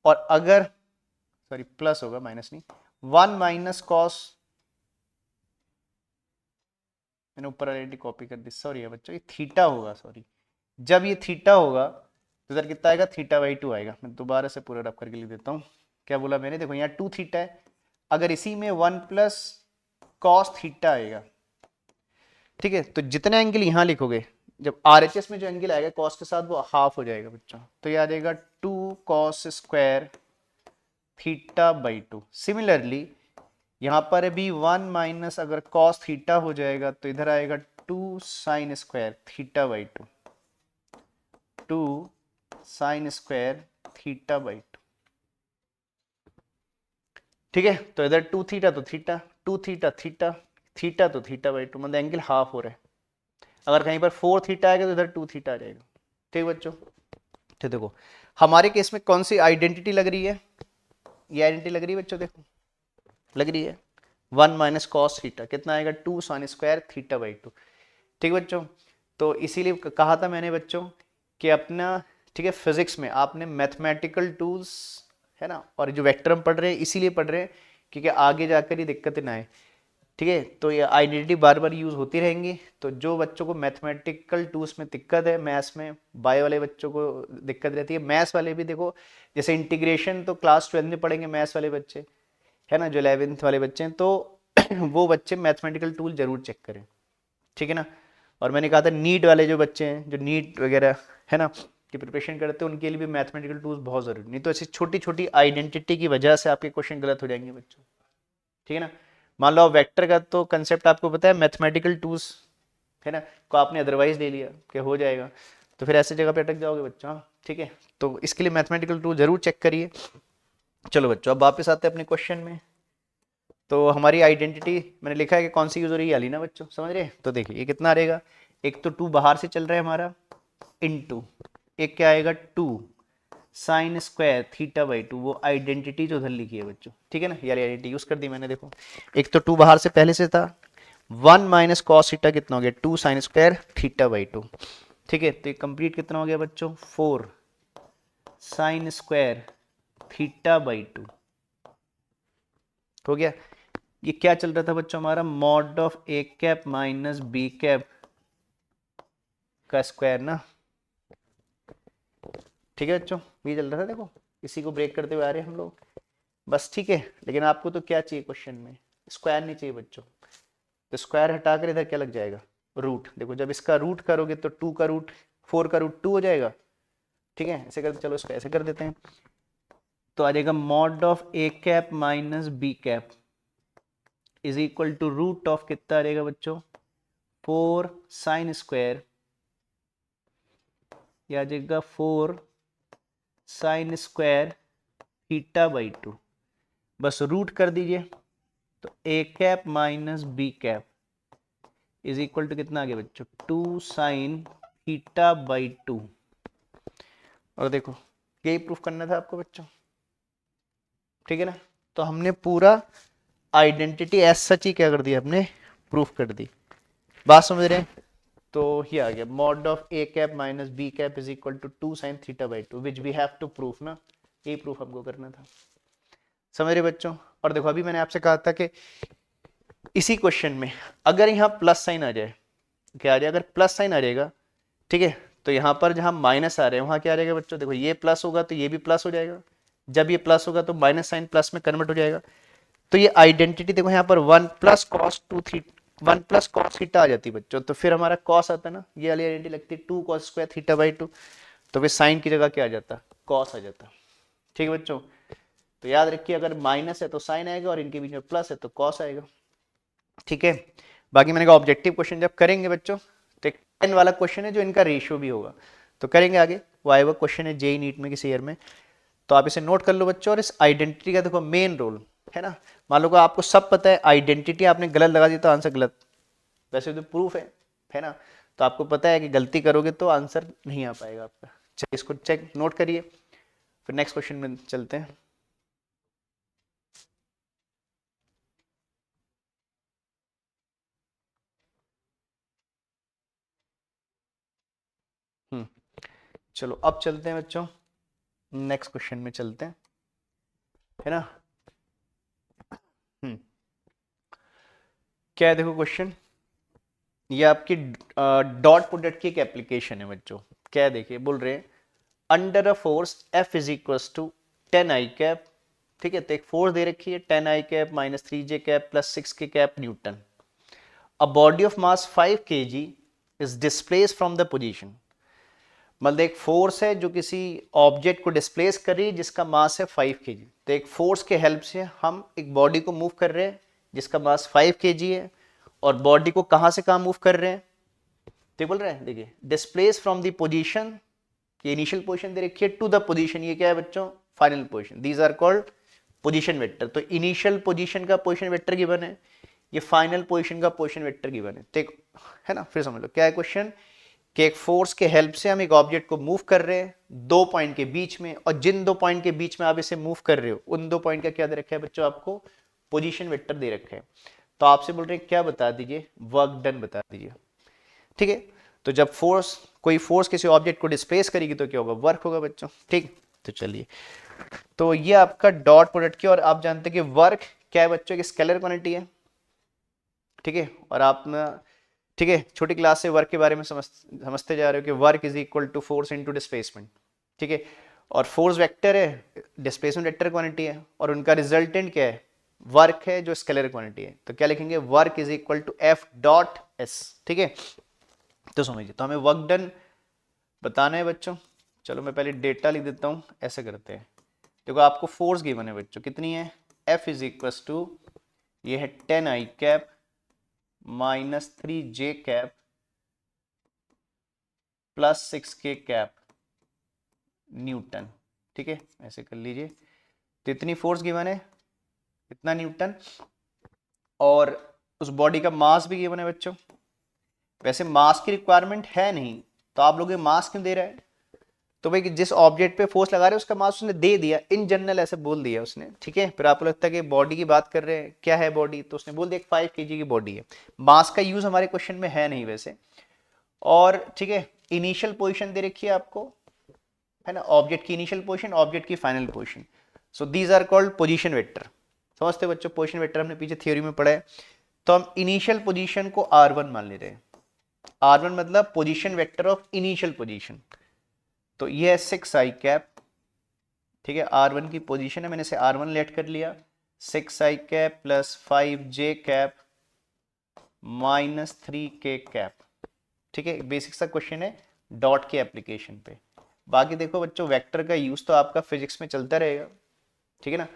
और अगर सॉरी प्लस होगा माइनस नहीं, 1 माइनस कॉस, मैंने ऊपर ऑलरेडी कॉपी कर दी, सॉरी है बच्चों, ये थीटा होगा, सॉरी जब ये थीटा होगा तो इधर कितना आएगा थीटा बाई 2 आएगा। मैं दोबारा से पूरा रफ करके लिख देता हूँ, क्या बोला मैंने, देखो यहाँ 2 थीटा है, अगर इसी में 1 प्लस कॉस थीटा आएगा, ठीक है, तो जितने एंगल यहाँ लिखोगे जब आरएचएस में जो एंगल आएगा कॉस के साथ वो हाफ हो जाएगा बच्चों, तो ये आ जाएगा 2 cos square theta by 2। Similarly यहाँ पर भी 1 माइनस अगर कॉस थीटा हो जाएगा तो इधर आएगा 2 sign square theta by 2, 2 sign square theta by 2। ठीक है, तो इधर 2 थीटा तो थीटा, 2 थीटा थीटा, थीटा तो थीटा बाई 2, मतलब एंगल हाफ हो रहा है। अगर कहीं पर 4 थीटा आएगा तो इधर 2 थीटा आ जाएगा। ठीक बच्चों, तो देखो हमारे केस में कौन सी आइडेंटिटी लग रही है, ये आइडेंटिटी लग रही है बच्चों, देखो लग रही है 1 माइनस कॉस थीटा कितना आएगा 2 साइन स्क्वायर थीटा बाई 2। ठीक बच्चों, तो इसीलिए कहा था मैंने बच्चों कि अपना ठीक है, फिजिक्स में आपने मैथमेटिकल टूल्स, है ना, और जो वेक्टर हम पढ़ रहे हैं इसीलिए पढ़ रहे हैं क्योंकि आगे जाकर ये दिक्कतें ना आए। ठीक है, तो ये आइडेंटिटी बार बार यूज होती रहेंगी। तो जो बच्चों को मैथमेटिकल टूल्स में दिक्कत है, मैथ्स में, बायो वाले बच्चों को दिक्कत रहती है, मैथ्स वाले भी देखो, जैसे इंटीग्रेशन तो क्लास 12 में पढ़ेंगे मैथ्स वाले बच्चे, है ना, जो 11th वाले बच्चे हैं, तो वो बच्चे मैथमेटिकल टूल जरूर चेक करें। ठीक है ना। और मैंने कहा था नीट वाले जो बच्चे हैं, जो नीट वगैरह, है ना, की प्रिपरेशन करते हैं, उनके लिए भी मैथमेटिकल टूल्स बहुत जरूरी, नहीं तो ऐसी छोटी छोटी आइडेंटिटी की वजह से आपके क्वेश्चन गलत हो जाएंगे बच्चों। ठीक है ना। मान लो वेक्टर का तो कंसेप्ट आपको पता है, मैथमेटिकल टूल्स, है ना, को आपने अदरवाइज ले लिया कि हो जाएगा, तो फिर ऐसी जगह पे अटक जाओगे बच्चों। हाँ, ठीक है, तो इसके लिए मैथमेटिकल टूल जरूर चेक करिए। चलो बच्चों, अब वापस आते हैं अपने क्वेश्चन में। तो हमारी आइडेंटिटी मैंने लिखा है कि कौन सी यूज हो रही है, वाली ना बच्चों, समझ रहे हैं। तो देखिए ये कितना रहेगा, एक तो 2 बाहर से चल रहा है हमारा, इनटू एक क्या आएगा 2 साइन स्क्वायर थीटा बाई 2, वो आइडेंटिटी जो उधर लिखी है बच्चों। ठीक है ना, ये आइडेंटिटी यूज कर दी मैंने। देखो एक तो 2 बाहर से पहले से था, 1 माइनस कॉस थीटा कितना हो गया 2 साइन स्क्वायर थीटा बाई 2। ठीक है, तो ये कंप्लीट कितना हो गया बच्चों 4 साइन स्क्वायर थीटा बाई 2 हो गया। ये क्या चल रहा था बच्चों हमारा, mod of A cap minus B cap का स्क्वायर ना। ठीक है बच्चों, ये चल रहा था, देखो इसी को ब्रेक करते हुए आ रहे हैं हम लोग बस। ठीक है, लेकिन आपको तो क्या चाहिए क्वेश्चन में, स्क्वायर नहीं चाहिए बच्चों। तो स्क्वायर हटाकर इधर क्या लग जाएगा, रूट। देखो जब इसका रूट करोगे तो 2 का रूट 4 का रूट 2 हो जाएगा। ठीक है, ऐसे कर, चलो इसको ऐसे कर देते हैं, तो आ जाएगा mod of A cap minus B cap is equal to root of कितना आ जाएगा बच्चों 4 साइन स्क्वायर, या आ जाएगा 4 sign square theta by 2, bus route कर दीजिए। तो A cap minus B cap is equal to कितना आ गया बच्चों 2 साइन थीटा बाई 2। और देखो यही प्रूफ करना था आपको बच्चों। ठीक है ना, तो हमने पूरा आइडेंटिटी एज सच ही क्या कर दिया, हमने प्रूफ कर दी। बात समझ रहे हैं। तो ये आ गया mod of A cap minus B cap is equal to 2 sine theta by 2 which we have to proof ना, ये प्रूफ हमको करना था। समझ रहे बच्चों। और देखो अभी मैंने आपसे कहा था कि इसी क्वेश्चन में अगर यहाँ प्लस साइन आ जाए, क्या आ जाए, अगर प्लस साइन आ जाएगा, ठीक है, तो यहाँ पर जहाँ माइनस आ रहे हैं वहां क्या आ जाएगा बच्चों, देखो ये प्लस होगा तो ये भी प्लस हो जाएगा, जब ये प्लस होगा तो माइनस साइन प्लस में कन्वर्ट हो जाएगा। तो ये आइडेंटिटी देखो यहाँ पर 1 plus cos 2 theta 1 plus cos theta आ जाती है बच्चों, तो फिर हमारा कॉस आता है ना, ये वाली आइडेंटिटी लगती है 2 कॉस स्क्वायर थीटा बाई 2, तो फिर साइन की जगह क्या आ जाता, कॉस आ जाता। ठीक है बच्चों, तो याद रखिए अगर माइनस है तो साइन आएगा और इनके बीच में प्लस है तो कॉस आएगा। ठीक है, बाकी मैंने कहा ऑब्जेक्टिव क्वेश्चन जब करेंगे बच्चों, तो एक 10 वाला क्वेश्चन है जो इनका रेशियो भी होगा, तो करेंगे आगे। वो आएगा क्वेश्चन है जेई नीट में किसी ईयर में, तो आप इसे नोट कर लो बच्चों। और इस आइडेंटिटी का देखो मेन रोल है ना, मान लो कि आपको सब पता है, आइडेंटिटी आपने गलत लगा दी तो आंसर गलत, वैसे तो प्रूफ है ना, तो आपको पता है कि गलती करोगे तो आंसर नहीं आ पाएगा आपका। चलिए इसको चेक नोट करिए, फिर नेक्स्ट क्वेश्चन में चलते हैं। चलो अब चलते हैं बच्चों, नेक्स्ट क्वेश्चन में चलते हैं, है ना। क्या है देखो क्वेश्चन, ये आपकी डॉट प्रोडक्ट की एक एप्लीकेशन है बच्चों। क्या है देखिए, बोल रहे हैं under a force F is equal to 10 I cap. ठीक है, तो एक फोर्स दे रखी है 10 I cap minus 3 J cap plus 6 K cap newton, a body of mass 5 kg is displace from the position. मतलब एक फोर्स है जो किसी ऑब्जेक्ट को डिस्प्लेस कर रही है जिसका मास है 5 kg। तो एक फोर्स के हेल्प से हम एक बॉडी को मूव कर रहे हैं जिसका मास 5 kg है, और बॉडी को कहां से कहां मूव कर रहे हैं, तो बोल रहे हैं देखिए डिस्प्लेस फ्रॉम द पोजीशन, ये इनिशियल पोजीशन दे रखी है, टू द पोजीशन, ये क्या है बच्चों final position, these are called position vector. तो इनिशियल पोजीशन का पोजीशन वेक्टर गिवन है, ये फाइनल पोजीशन का पोजीशन वेक्टर गिवन है। तो है ना, फिर समझ लो क्या है क्वेश्चन, कि एक फोर्स के हेल्प से हम एक ऑब्जेक्ट को मूव कर रहे हैं दो पॉइंट के बीच में, और जिन दो पॉइंट के बीच में आप इसे मूव कर रहे हो उन दो पॉइंट का क्या दे रखा है बच्चों, आपको पोजीशन वेक्टर दे रखा है। तो आपसे बोल रहे हैं क्या बता दीजिए, वर्क डन बता दीजिए। ठीक है, तो जब कोई फोर्स किसी ऑब्जेक्ट को डिस्प्लेस करेगी तो क्या होगा, वर्क होगा बच्चों। ठीक, तो चलिए, तो ये आपका डॉट प्रोडक्ट की, और आप जानते हैं कि वर्क क्या है बच्चों, की स्केलर क्वांटिटी है। ठीक है, और आप ठीक है छोटी क्लास से वर्क के बारे में समझते जा रहे हो कि work is equal to force into displacement. ठीक है, और फोर्स वेक्टर है, डिस्प्लेसमेंट वेक्टर क्वांटिटी है, और उनका रिजल्टेंट क्या है, वर्क है जो स्केलर क्वांटिटी है। तो क्या लिखेंगे, work is equal to F dot S. ठीक है, तो समझिए, तो हमें वर्क डन बताना है बच्चों। चलो मैं पहले डेटा लिख देता हूं, ऐसे करते हैं। देखो आपको फोर्स गिवन है बच्चों, कितनी है, एफ इज इक्वल टू, ये है 10 I cap minus 3 J cap plus 6 K cap Newton. ठीक है, ऐसे कर लीजिए। तो इतनी फोर्स गिवन है, इतना न्यूटन, और उस बॉडी का मास भी गिवन है बच्चों। वैसे मास की रिक्वायरमेंट है नहीं, तो आप लोग ये मास क्यों दे रहे हैं, तो भाई जिस ऑब्जेक्ट पे फोर्स लगा रहे हैं उसका मास उसने दे दिया, इन जनरल ऐसे बोल दिया उसने। ठीक है, फिर आपको लगता है कि बॉडी की बात कर रहे हैं, क्या है बॉडी, तो उसने बोल दिया 5 kg की बॉडी है। मास का यूज हमारे क्वेश्चन में है नहीं वैसे। और ठीक है, इनिशियल पोजीशन दे रखी है आपको, है ना, ऑब्जेक्ट की इनिशियल पोजीशन, ऑब्जेक्ट की final position. So these are called position vector. समझते बच्चों, पोजीशन वेक्टर हमने पीछे थ्योरी में पढ़ा है। तो हम इनिशियल पोजीशन को R1 मान ले रहे हैं। R1 मतलब position vector of initial position. तो ये है 6 आई कैप। ठीक है, R1 की पोजीशन है, मैंने इसे R1 लेट कर लिया। 6 आई कैप प्लस 5 जे कैप माइनस 3 के कैप। ठीक है, बेसिक सा क्वेश्चन है डॉट के एप्लीकेशन पे। बाकी देखो बच्चों, वेक्टर का यूज तो आपका फिजिक्स में चलता रहेगा। ठीक है ना,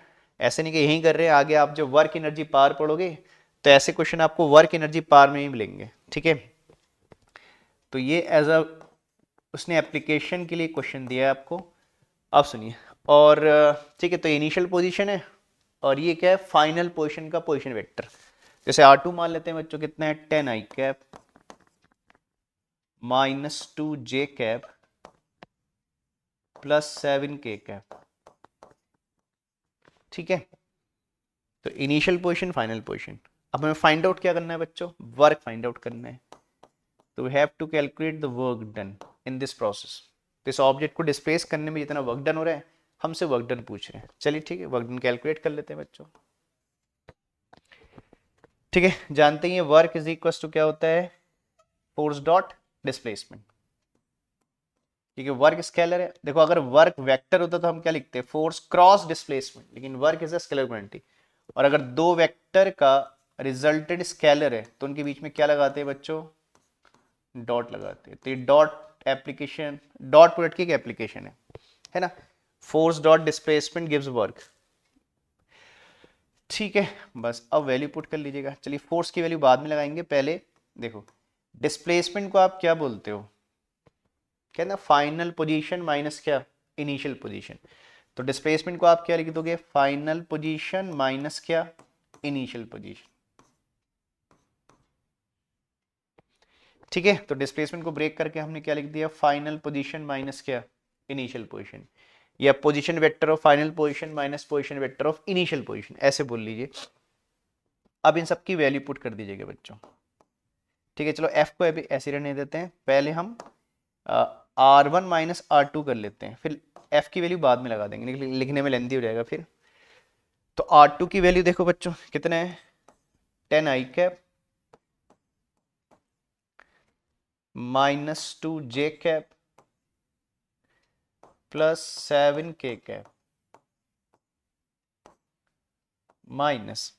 ऐसे नहीं कि यही कर रहे हैं, आगे आप जो वर्क एनर्जी पावर पढ़ोगे तो ऐसे क्वेश्चन आपको वर्क एनर्जी पावर में ही मिलेंगे। ठीक है, तो ये एज अ उसने एप्लीकेशन के लिए क्वेश्चन दिया है आपको। अब सुनिए, और ठीक है, तो इनिशियल पोजीशन है, और ये क्या है, फाइनल पोजीशन का पोजीशन वेक्टर। जैसे R2 मान लेते हैं बच्चों, कितना है, 10 I cap minus 2 J cap plus 7 के कैप। ठीक है, तो इनिशियल पोजीशन, फाइनल पोजीशन। अब हमें फाइंड आउट क्या करना है बच्चों, वर्क फाइंड आउट करना है। तो we have to calculate the work done in this process. तो इस ऑब्जेक्ट को डिस्प्लेस करने में जितना वर्क डन हो रहा है, हमसे वर्क डन पूछ रहे हैं। चलिए ठीक है, वर्क डन कैलकुलेट कर लेते हैं बच्चों। ठीक है, जानते हैं वर्क इज इक्वल टू क्या होता है, फोर्स डॉट डिस्प्लेसमेंट। ठीक है, वर्क स्केलर है। देखो अगर वर्क वेक्टर होता तो हम क्या लिखते हैं, फोर्स क्रॉस डिस्प्लेसमेंट, लेकिन work is a scalar quantity. और अगर दो वेक्टर का रिजल्टेड स्केलर है तो उनके बीच में क्या लगाते हैं बच्चों, डॉट लगाते हैं। तो ये डॉट एप्लीकेशन, डॉट प्रोडक्ट की एक एप्लीकेशन है ना। Force dot displacement gives work. ठीक है, बस अब वैल्यू पुट कर लीजिएगा। चलिए, फोर्स की वैल्यू बाद में लगाएंगे, पहले देखो डिस्प्लेसमेंट को आप क्या बोलते हो, क्या ना, फाइनल पोजीशन माइनस क्या, इनिशियल पोजीशन। तो डिस्प्लेसमेंट को आप क्या लिख दोगे, फाइनल पोजीशन माइनस क्या, इनिशियल पोजीशन। ठीक है, तो डिस्प्लेसमेंट को ब्रेक करके हमने क्या लिख दिया, फाइनल पोजीशन माइनस क्या, इनिशियल पोजीशन, या position vector of final position minus position vector of initial position, ऐसे बोल लीजिए। अब इन सब की वैल्यू पुट कर दीजिएगा बच्चों। ठीक है, चलो एफ को अभी ऐसे रहने देते हैं, पहले हम R1 माइनस R2 कर लेते हैं, फिर एफ की वैल्यू बाद में लगा देंगे, लिखने में लेंदी हो जाएगा फिर। तो R2 की वैल्यू देखो बच्चों कितना है, 10 I cap minus 2 J cap plus 7 के कैप माइनस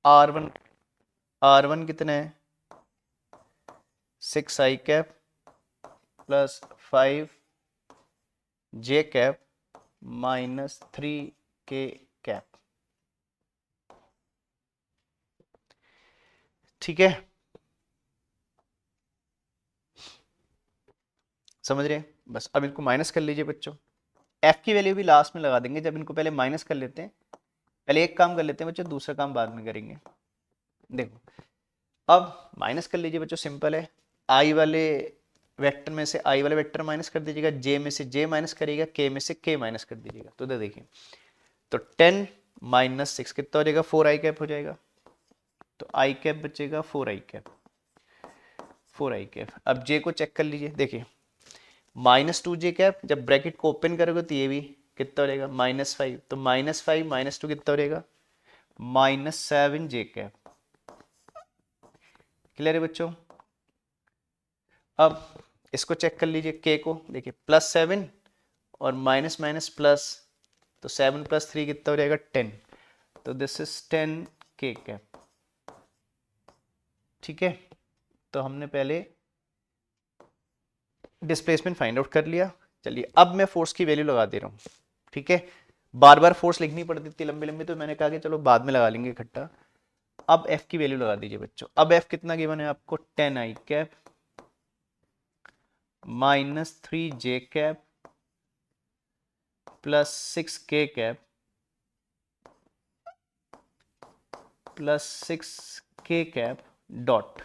R1 कितना है, 6 आई कैप प्लस 5 जे कैप माइनस 3 के कैप। ठीक है, समझ रहे हैं, बस अब इनको माइनस कर लीजिए बच्चों। एफ की वैल्यू भी लास्ट में लगा देंगे, जब इनको पहले माइनस कर लेते हैं। पहले एक काम कर लेते हैं बच्चों, दूसरा काम बाद में करेंगे। देखो अब माइनस कर लीजिए बच्चों, सिंपल है। आई वाले वेक्टर में से आई वाला वेक्टर माइनस कर दीजिएगा, जे में से जे माइनस करिएगा, के में से के माइनस कर दीजिएगा। तो देखिए, तो 10 माइनस 6 कितना हो जाएगा, 4 आई कैप हो जाएगा। तो आई कैप बचेगा 4 आई कैप। 4i cap. अब जे को चेक कर लीजिए, देखिए -2j कैप, जब ब्रैकेट को ओपन करोगे तो ये भी कितना हो जाएगा -5, तो -5 -2 कितना हो जाएगा -7j कैप। क्लियर है बच्चों? अब इसको चेक कर लीजिए, के को देखिए +7 और माइनस माइनस प्लस, तो 7 + 3 कितना हो जाएगा 10, तो दिस इज 10k कैप। ठीक है, तो हमने पहले डिस्प्लेसमेंट फाइंड आउट कर लिया। चलिए अब मैं फोर्स की वैल्यू लगा दे रहा हूँ। ठीक है, बार बार फोर्स लिखनी पड़ती थी लंबी लंबी, तो मैंने कहा कि चलो बाद में लगा लेंगे इकट्ठा। अब एफ की वैल्यू लगा दीजिए बच्चों। अब एफ कितना गिवन है आपको, 10i cap -3j cap +6k cap +6k cap dot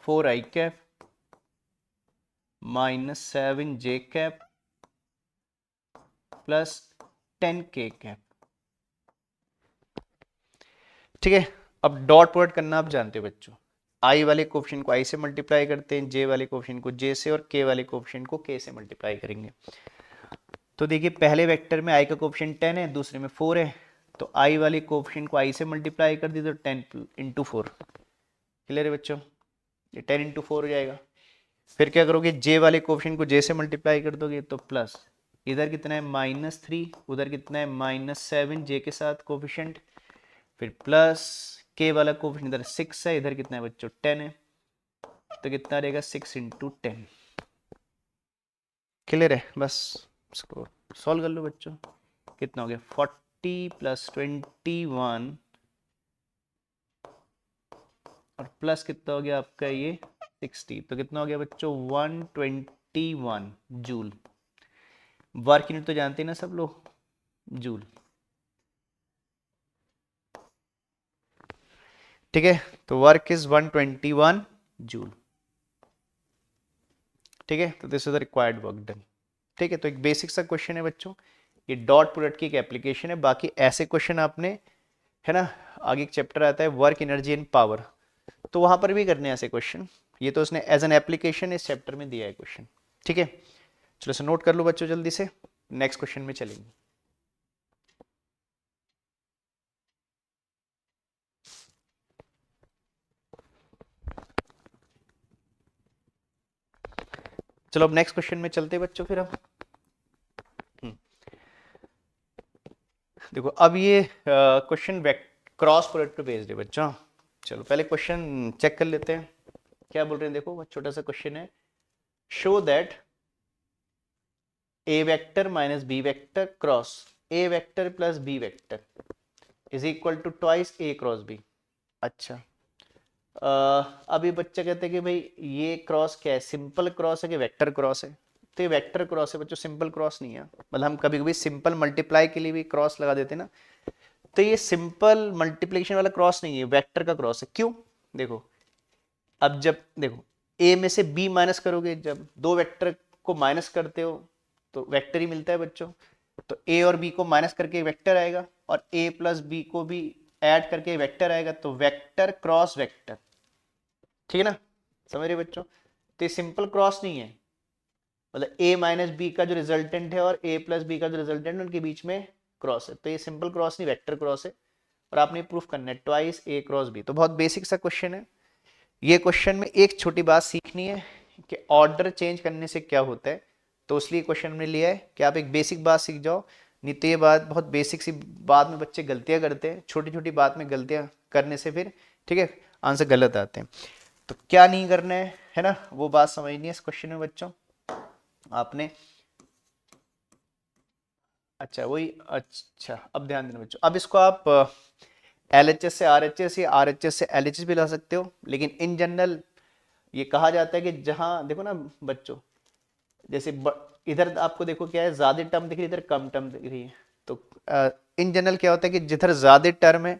4i cap -7j cap +10k cap. ठीक है, अब डॉट प्रोडक्ट करना आप जानते हो बच्चों, आई वाले कोफिशिएंट को आई से मल्टीप्लाई करते हैं, जे वाले कोफिशिएंट को जे से, और के वाले कोफिशिएंट को के से मल्टीप्लाई करेंगे। तो देखिए पहले वेक्टर में आई का कोफिशिएंट 10 है, दूसरे में 4 है, तो आई वाले कोफिशिएंट को आई से मल्टीप्लाई कर दी तो 10 × 4। क्लियर है बच्चों? ये 10 × 4 हो जाएगा। फिर क्या करोगे, जे वाले कोफिशिएंट को जे से मल्टीप्लाई कर दोगे तो प्लस, इधर कितना है -3, उधर कितना है -7 जे के साथ कोफिशिएंट, फिर प्लस के वाला कोफिशिएंट इधर 6 है, इधर कितना है बच्चों 10 है, तो कितना रहेगा 6 × 10। क्लियर है? बस इसको सॉल्व कर लो बच्चों। कितना हो गया 40 + 21 और प्लस कितना हो गया आपका ये 60, तो कितना हो गया बच्चों 121 जूल। वर्क यूनिट तो जानते हैं ना सब लोग, जूल। ठीक है, तो वर्क इज 121 जूल। ठीक है, तो this is the required work done. ठीक है, तो एक बेसिक सा क्वेश्चन है बच्चों, ये डॉट प्रोडक्ट की एक एप्लीकेशन है। बाकी ऐसे क्वेश्चन आपने, है ना, आगे एक चैप्टर आता है वर्क एनर्जी एंड पावर, तो वहां पर भी करने हैं ऐसे क्वेश्चन। ये तो उसने एज एन एप्लीकेशन इस चैप्टर में दिया है क्वेश्चन। ठीक है, चलो इसे नोट कर लो बच्चों जल्दी से, नेक्स्ट क्वेश्चन में चलेंगे। चलो अब नेक्स्ट क्वेश्चन में चलते हैं बच्चों। फिर अब देखो, अब ये क्वेश्चन क्रॉस प्रोडक्ट पे बेस्ड है बच्चों। चलो पहले क्वेश्चन चेक कर लेते हैं क्या बोल रहे हैं। देखो छोटा सा क्वेश्चन है, show that A vector minus B vector cross A vector plus B vector is equal to twice A cross B. अच्छा, अभी बच्चा कहते हैं कि भाई ये क्रॉस क्या है, सिंपल क्रॉस है कि वेक्टर क्रॉस है? तो ये वेक्टर क्रॉस है बच्चों, सिंपल क्रॉस नहीं है। मतलब हम कभी कभी सिंपल मल्टीप्लाई के लिए भी क्रॉस लगा देते हैं ना, तो ये सिंपल मल्टीप्लिकेशन वाला क्रॉस नहीं है, वेक्टर का क्रॉस है। क्यों? देखो, अब जब देखो ए में से बी माइनस करोगे, जब दो वेक्टर को माइनस करते हो तो वेक्टर ही मिलता है बच्चों। तो ए और बी को माइनस करके वेक्टर आएगा, और ए प्लस बी को भी ऐड करके वेक्टर आएगा, तो वेक्टर क्रॉस वेक्टर। ठीक है ना, समझ रहे बच्चों? तो ये सिंपल क्रॉस नहीं है, मतलब ए माइनस बी का जो रिजल्टेंट है और ए प्लस बी का जो रिजल्टेंट है उनके बीच में क्रॉस है, तो ये सिंपल क्रॉस नहीं, वेक्टर क्रॉस है। और आपने प्रूफ करना है ट्वाइस ए क्रॉस बी। तो बहुत बेसिक सा क्वेश्चन है ये। क्वेश्चन में एक छोटी बात सीखनी है कि ऑर्डर चेंज करने से क्या होता है, तो इसलिए क्वेश्चन में लिया है कि आप एक बेसिक बात सीख जाओ। नहीं तो ये बात बहुत बेसिक सी बात में बच्चे गलतियां करते हैं, छोटी छोटी बात में गलतियां करने से फिर, ठीक है, आंसर गलत आते हैं। तो क्या नहीं करना है ना, वो बात समझनी है इस क्वेश्चन में बच्चों आपने। अच्छा वही, अच्छा अब ध्यान देना बच्चों, अब इसको आप LHS से RHS या RHS से LHS भी ला सकते हो, लेकिन इन जनरल ये कहा जाता है कि जहां देखो ना बच्चों, जैसे इधर आपको देखो क्या है, ज्यादा टर्म दिख रही है, इधर कम टर्म दिख रही है। तो इन जनरल क्या होता है कि जिधर ज्यादा टर्म है,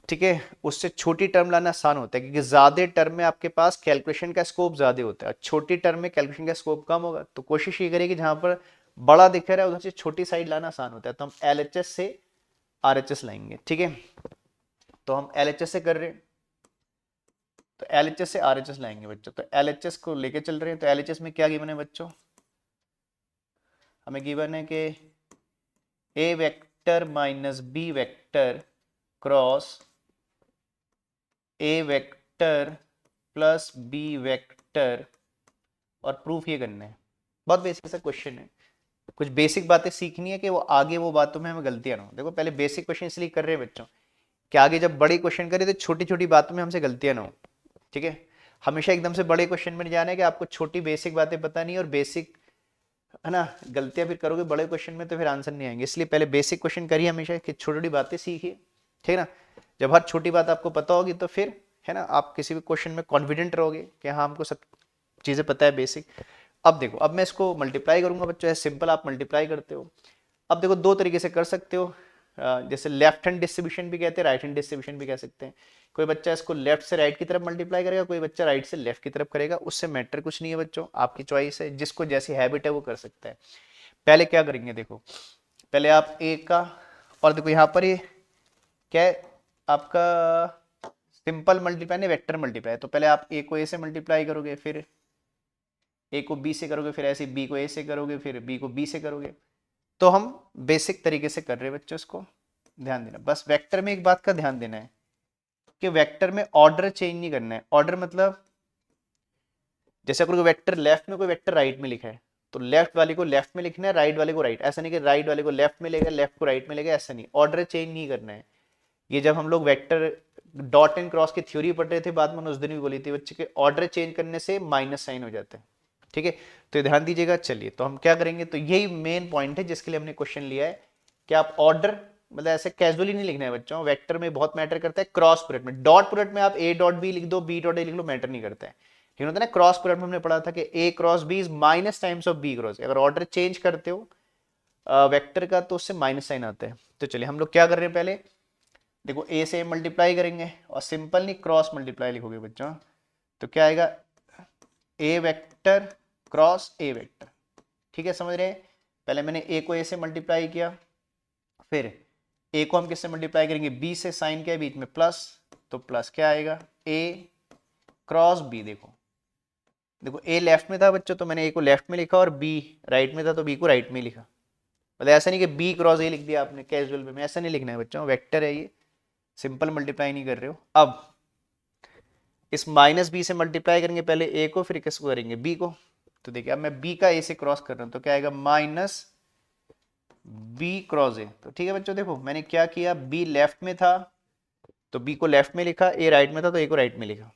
ठीक है, उससे छोटी टर्म लाना आसान होता है, क्योंकि ज्यादा टर्म में आपके पास कैलकुलेशन का स्कोप ज्यादा होता है, छोटी टर्म में कैलकुलेशन का स्कोप कम होगा। तो कोशिश ये करें कि जहां पर बड़ा दिख रहा है उधर से छोटी साइड लाना आसान होता है, तो हम LHS से RHS लाएंगे। ठीक है, तो हम LHS से कर रहे हैं, तो LHS से RHS लाएंगे बच्चों, तो LHS को लेके चल रहे हैं। तो LHS में क्या गिवन है बच्चों, हमें गिवन है कि A vector minus B vector cross A vector plus B vector, और प्रूफ ये करना है। बहुत बेसिक सा क्वेश्चन है, कुछ बेसिक बातें सीखनी है कि वो आगे वो बातों में हमें गलतियां ना हो। देखो पहले बेसिक क्वेश्चन इसलिए कर रहे हैं बच्चों कि आगे जब बड़े क्वेश्चन करें तो छोटी छोटी बातों में हमसे गलतियां ना हो। ठीक है, हमेशा एकदम से बड़े क्वेश्चन में जाना है कि आपको छोटी बेसिक बातें पता नहीं और बेसिक है ना, गलतियां फिर करोगे बड़े क्वेश्चन में तो फिर आंसर नहीं आएंगे। इसलिए पहले बेसिक क्वेश्चन करिए हमेशा कि छोटी छोटी बातें सीखिए। ठीक है ना, जब हर छोटी बात आपको पता होगी तो फिर है ना आप किसी भी क्वेश्चन में कॉन्फिडेंट रहोगे कि हाँ हमको सब चीज़ें पता है बेसिक। अब देखो, अब मैं इसको मल्टीप्लाई करूंगा बच्चों, ऐसे सिंपल आप मल्टीप्लाई करते हो। अब देखो दो तरीके से कर सकते हो, जैसे लेफ्ट हैंड डिस्ट्रीब्यूशन भी कहते हैं, राइट हैंड डिस्ट्रीब्यूशन भी कह सकते हैं। कोई बच्चा इसको लेफ्ट से राइट की तरफ मल्टीप्लाई करेगा, कोई बच्चा राइट से लेफ्ट की तरफ करेगा, उससे मैटर कुछ नहीं है बच्चों, आपकी चॉइस है, जिसको जैसी हैबिट है वो कर सकता है। पहले क्या करेंगे देखो, पहले आप ए का, और देखो यहाँ पर ये क्या है आपका सिंपल मल्टीप्लाई नहीं वेक्टर मल्टीप्लाई, तो पहले आप ए को ए से मल्टीप्लाई करोगे, फिर ए को बी से करोगे, फिर ऐसे बी को ए से करोगे, फिर बी को बी से करोगे। तो हम बेसिक तरीके से कर रहे हैं बच्चों, इसको ध्यान देना। बस वेक्टर में एक बात का ध्यान देना है कि वेक्टर में ऑर्डर चेंज नहीं करना है। ऑर्डर मतलब जैसे अगर कोई वेक्टर लेफ्ट में कोई वेक्टर राइट में लिखा है तो लेफ्ट वाले को लेफ्ट में लिखना है, राइट वाले को राइट। ऐसा नहीं कि राइट वाले को लेफ्ट में लेगा, लेफ्ट को राइट में लेगा, ऐसा नहीं, ऑर्डर चेंज नहीं करना है। ये जब हम लोग वेक्टर डॉट एंड क्रॉस की थ्योरी पढ़ रहे थे बाद में, उस दिन भी बोली थी बच्चे के ऑर्डर चेंज करने से माइनस साइन हो जाता है। ठीक है, तो ध्यान दीजिएगा। चलिए तो हम क्या करेंगे, तो यही मेन पॉइंट है जिसके लिए हमने क्वेश्चन लिया है कि आप ऑर्डर मतलब ऐसे कैजुअली नहीं लिखना है बच्चों। वेक्टर में बहुत मैटर करता है, क्रॉस प्रोडक्ट में, डॉट प्रोडक्ट में आप ए डॉट बी लिख दो, बी डॉट ए लिख लो, मैटर नहीं करता है। लेकिन होता है ना क्रॉस प्रोडक्ट में हमने पढ़ा था कि A cross B is minus times of B cross, अगर ऑर्डर चेंज करते हो वेक्टर का तो उससे माइनस साइन आता है। तो चलिए हम लोग क्या कर रहे हैं, पहले देखो ए से मल्टीप्लाई करेंगे और सिंपल नहीं क्रॉस मल्टीप्लाई लिखोगे बच्चों, तो क्या आएगा ए वेक्टर क्रॉस ए वेक्टर। ठीक है, समझ रहे हैं। पहले मैंने ए को ए से मल्टीप्लाई किया, फिर ए को हम किससे मल्टीप्लाई करेंगे, बी से, साइन क्या है बीच में प्लस, तो प्लस क्या आएगा ए क्रॉस बी। देखो देखो ए लेफ्ट में था बच्चों तो मैंने ए को लेफ्ट में लिखा, और बी राइट में था तो बी को राइट में लिखा। मतलब ऐसा नहीं कि बी क्रॉस ए लिख दिया आपने कैजुअल में, ऐसा नहीं लिखना है बच्चों, वेक्टर है ये, सिंपल मल्टीप्लाई नहीं कर रहे हो। अब इस माइनस बी से मल्टीप्लाई करेंगे पहले ए को, फिर किसको करेंगे बी को। तो देखिए अब मैं बी का ए से क्रॉस कर रहा हूं तो क्या आएगा माइनस बी क्रॉस ए। तो ठीक है बच्चों, देखो मैंने क्या किया, बी लेफ्ट में था तो बी को लेफ्ट में लिखा, ए राइट में था तो ए को राइट में लिखा।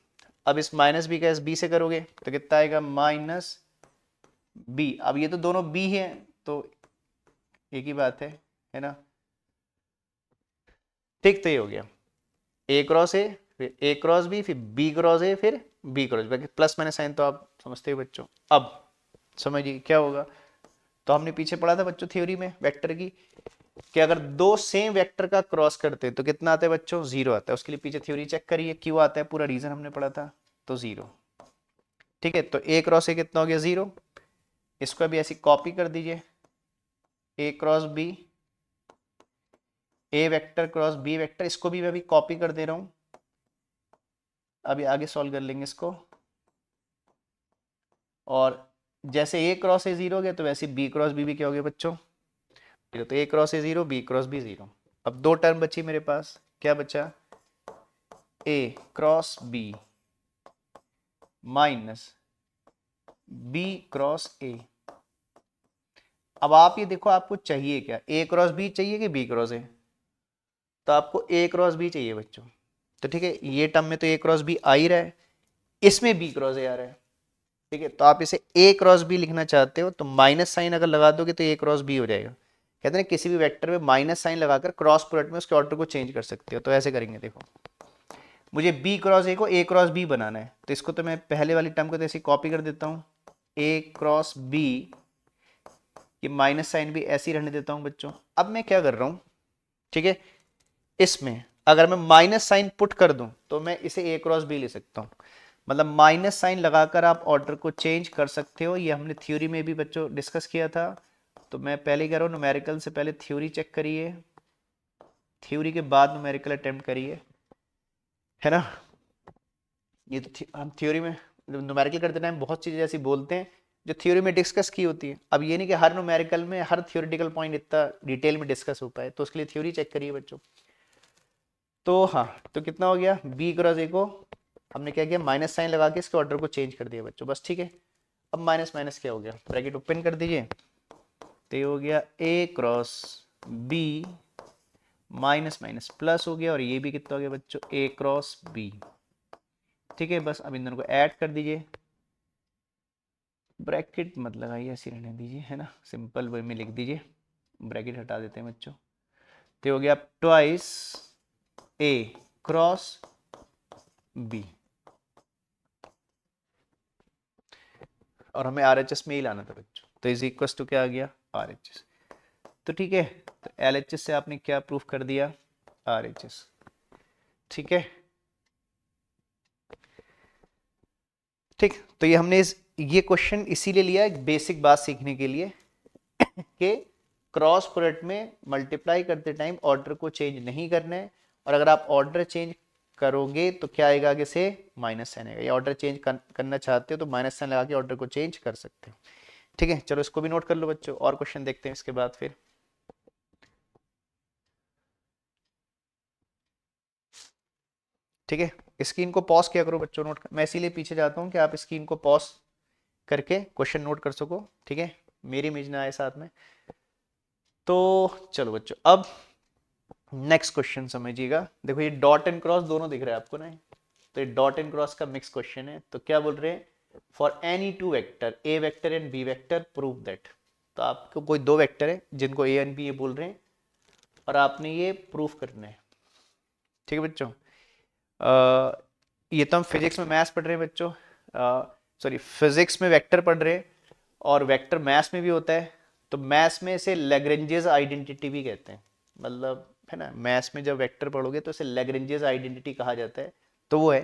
अब इस माइनस बी का इस बी से करोगे तो कितना आएगा माइनस बी। अब ये तो दोनों बी है तो एक ही बात है ना। ठीक, तो ये हो गया ए क्रॉस ए, फिर ए क्रॉस बी, फिर बी क्रॉस ए, फिर B cross B. Plus minus sign तो आप समझते हो बच्चों। अब समझिए क्या होगा, तो हमने पीछे पढ़ा था बच्चों थ्योरी में वेक्टर की कि अगर दो सेम वेक्टर का क्रॉस करते हैं तो कितना आता है बच्चों, जीरो आता है। उसके लिए पीछे थ्योरी चेक करिए क्यों आता है, पूरा रीजन हमने पढ़ा था, तो जीरो। ठीक है, तो ए क्रॉस ए कितना हो गया जीरो, इसको भी ऐसी कॉपी कर दीजिए, ए cross B, A vector cross B vector, इसको भी मैं अभी कॉपी कर दे रहा हूं, अभी आगे सॉल्व कर लेंगे इसको। और जैसे ए क्रॉस ए जीरो हो गया तो वैसे बी क्रॉस बी भी क्या हो गया बच्चों, तो A cross A zero, B cross B zero. अब दो टर्म बची मेरे पास, क्या बचा, A cross B minus B cross A. अब आप ये देखो आपको चाहिए क्या, ए क्रॉस बी चाहिए कि बी क्रॉस ए, तो आपको ए क्रॉस बी चाहिए बच्चों। तो ठीक है, ये टर्म में तो ए क्रॉस बी आ ही रहा है, इसमें बी क्रॉस ए आ रहा है। ठीक है, तो आप इसे ए क्रॉस बी लिखना चाहते हो तो माइनस साइन अगर लगा दोगे तो ए क्रॉस बी हो जाएगा। कहते हैं किसी भी वेक्टर में माइनस साइन लगाकर क्रॉस प्रोडक्ट में उसके ऑर्डर को चेंज कर सकते हो। तो ऐसे करेंगे, देखो मुझे बी क्रॉस ए को ए क्रॉस बी बनाना है तो इसको तो मैं पहले वाली टर्म को तो ऐसे कॉपी कर देता हूँ, ए क्रॉस बी, ये माइनस साइन भी ऐसे ही रहने देता हूँ बच्चों। अब मैं क्या कर रहा हूँ, ठीक है, इसमें अगर मैं माइनस साइन पुट कर दूं तो मैं इसे ए क्रॉस बी ले सकता हूं। मतलब माइनस साइन लगाकर आप ऑर्डर को चेंज कर सकते हो, ये हमने थ्योरी में भी बच्चों डिस्कस किया था। तो मैं पहले कह रहा हूँ न्यूमेरिकल से पहले थ्योरी चेक करिए, थ्योरी के बाद न्यूमेरिकल अटेम्प्ट करिए, है ना। ये तो हम थ्योरी में न्यूमेरिकल करते टाइम बहुत चीज़ें ऐसी बोलते हैं जो थ्योरी में डिस्कस की होती है। अब ये नहीं कि हर न्यूमेरिकल में हर थ्योरेटिकल पॉइंट इतना डिटेल में डिस्कस हो पाए, तो उसके लिए थ्योरी चेक करिए बच्चों। तो हाँ, तो कितना हो गया, बी क्रॉस ए को हमने क्या किया, माइनस साइन लगा के इसके ऑर्डर को चेंज कर दिया बच्चों, बस ठीक है। अब माइनस माइनस क्या हो गया, ब्रैकेट ओपन कर दीजिए, तो ये हो गया A cross B minus minus plus हो गया, और ये भी कितना हो गया बच्चों, ए क्रॉस बी। ठीक है, बस अब इन दोनों को ऐड कर दीजिए, ब्रैकेट मत लगाइए, ऐसे रहने दीजिए, है ना, सिंपल वे में लिख दीजिए, ब्रैकेट हटा देते हैं बच्चों। तो हो गया ट्वाइस ए क्रॉस बी, और हमें आरएचएस में ही लाना था बच्चों, तो इज इक्वल टू क्या आ गया, आरएचएस। तो ठीक है, तो एलएचएस से आपने क्या प्रूफ कर दिया, आरएचएस। ठीक है, ठीक। तो ये हमने ये क्वेश्चन इसीलिए लिया, एक बेसिक बात सीखने के लिए कि क्रॉस प्रोडक्ट में मल्टीप्लाई करते टाइम ऑर्डर को चेंज नहीं करना है, और अगर आप ऑर्डर चेंज करोगे तो क्या आएगा आगे से, माइनस साइन आएगा। ये ऑर्डर चेंज करना चाहते हो तो माइनस साइन लगा के ऑर्डर को चेंज कर सकते हो। ठीक है, चलो इसको भी नोट कर लो बच्चों, और क्वेश्चन देखते हैं इसके बाद फिर। ठीक है, स्क्रीन को पॉज किया करो बच्चों, नोट मैं इसीलिए पीछे जाता हूँ कि आप स्क्रीन को पॉज करके क्वेश्चन नोट कर सको। ठीक है, मेरी इमेज ना आए साथ में। तो चलो बच्चों, अब नेक्स्ट क्वेश्चन समझिएगा। देखो ये डॉट एंड क्रॉस दोनों दिख रहा है आपको ना, तो ये डॉट एंड क्रॉस का मिक्स क्वेश्चन है। तो क्या बोल रहे हैं, for any two vector A vector and B vector prove that. तो आपको कोई दो वेक्टर है जिनको ए एंड बी ये बोल रहे हैं, और आपने ये प्रूफ करना है। ठीक है बच्चों, ये तो हम फिजिक्स में मैथ्स पढ़ रहे हैं बच्चों, सॉरी फिजिक्स में वेक्टर पढ़ रहे हैं, और वेक्टर मैथ्स में भी होता है। तो मैथ्स में इसे लैग्रेंजेस आइडेंटिटी भी कहते हैं, मतलब है ना, मैथ्स में जब वेक्टर पढ़ोगे तो इसे लैग्रेंजेस आइडेंटिटी कहा जाता है। तो वो है,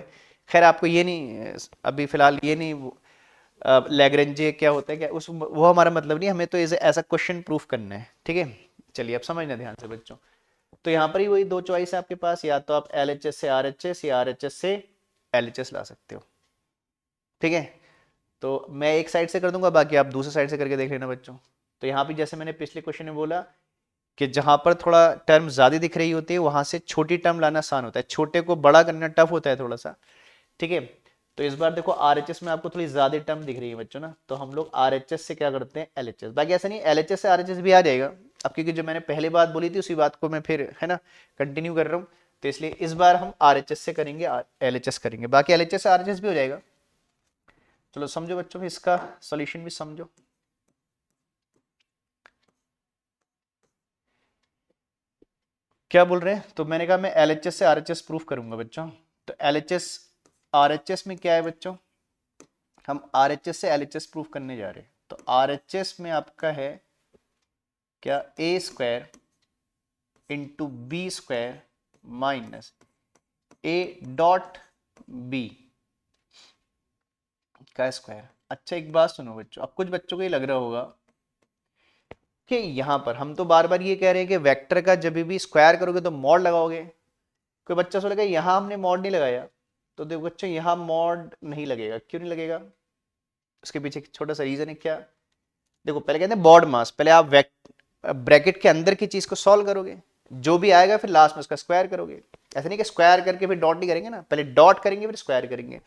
खैर आपको ये नहीं, अभी फिलहाल ये नहीं लैग्रेंजे क्या होता है, क्या उस वो हमारा मतलब नहीं, हमें तो ऐसा क्वेश्चन प्रूफ करना है। ठीक है, चलिए अब समझना ध्यान से बच्चों। तो यहाँ पर ही वही दो चॉइस है आपके पास, या तो आप एलएचएस से आरएचएस या आरएचएस से एलएचएस ला सकते हो। ठीक है, तो मैं एक साइड से कर दूंगा, बाकी आप दूसरे साइड से करके देख लेना बच्चों। तो यहाँ भी जैसे मैंने पिछले क्वेश्चन में बोला कि जहां पर थोड़ा टर्म ज्यादा दिख रही होती है वहां से छोटी टर्म लाना आसान होता है, छोटे को बड़ा करना टफ होता है थोड़ा सा। ठीक है, तो इस बार देखो आरएचएस में आपको थोड़ी ज्यादा टर्म दिख रही है बच्चों ना, तो हम लोग आरएचएस से क्या करते हैं, एलएचएस। बाकी ऐसा नहीं, एलएचएस से आरएचएस भी आ जाएगा अब, क्योंकि जो मैंने पहले बात बोली थी उसी बात को मैं फिर है ना कंटिन्यू कर रहा हूँ। तो इसलिए इस बार हम आरएचएस से करेंगे, एलएचएस करेंगे, बाकी एलएचएस से आरएचएस भी हो जाएगा। चलो समझो बच्चों, इसका सॉल्यूशन भी समझो। क्या बोल रहे हैं, तो मैंने कहा मैं एलएचएस से आरएचएस प्रूफ करूंगा बच्चों। तो एलएचएस आरएचएस में क्या है बच्चों, हम आरएचएस से एलएचएस प्रूफ करने जा रहे हैं। तो आरएचएस में आपका है क्या, A square into B square minus A dot B का स्क्वायर। अच्छा एक बात सुनो बच्चों, अब कुछ बच्चों को ये लग रहा होगा कि यहां पर हम तो बार बार ये कह रहे हैं कि वेक्टर का जब भी स्क्वायर करोगे तो मॉड लगाओगे। कोई बच्चा सोचेगा यहां हमने मॉड नहीं लगाया, तो देखो बच्चों यहां मॉड नहीं लगेगा, क्यों नहीं लगेगा, उसके पीछे एक छोटा सा रीजन है। क्या, देखो पहले कहते हैं बॉड मास, पहले आप ब्रैकेट के अंदर की चीज को सॉल्व करोगे, जो भी आएगा फिर लास्ट में उसका स्क्वायर करोगे। ऐसा नहीं कि स्क्वायर करके फिर डॉट नहीं करेंगे ना, पहले डॉट करेंगे फिर स्क्वायर करेंगे।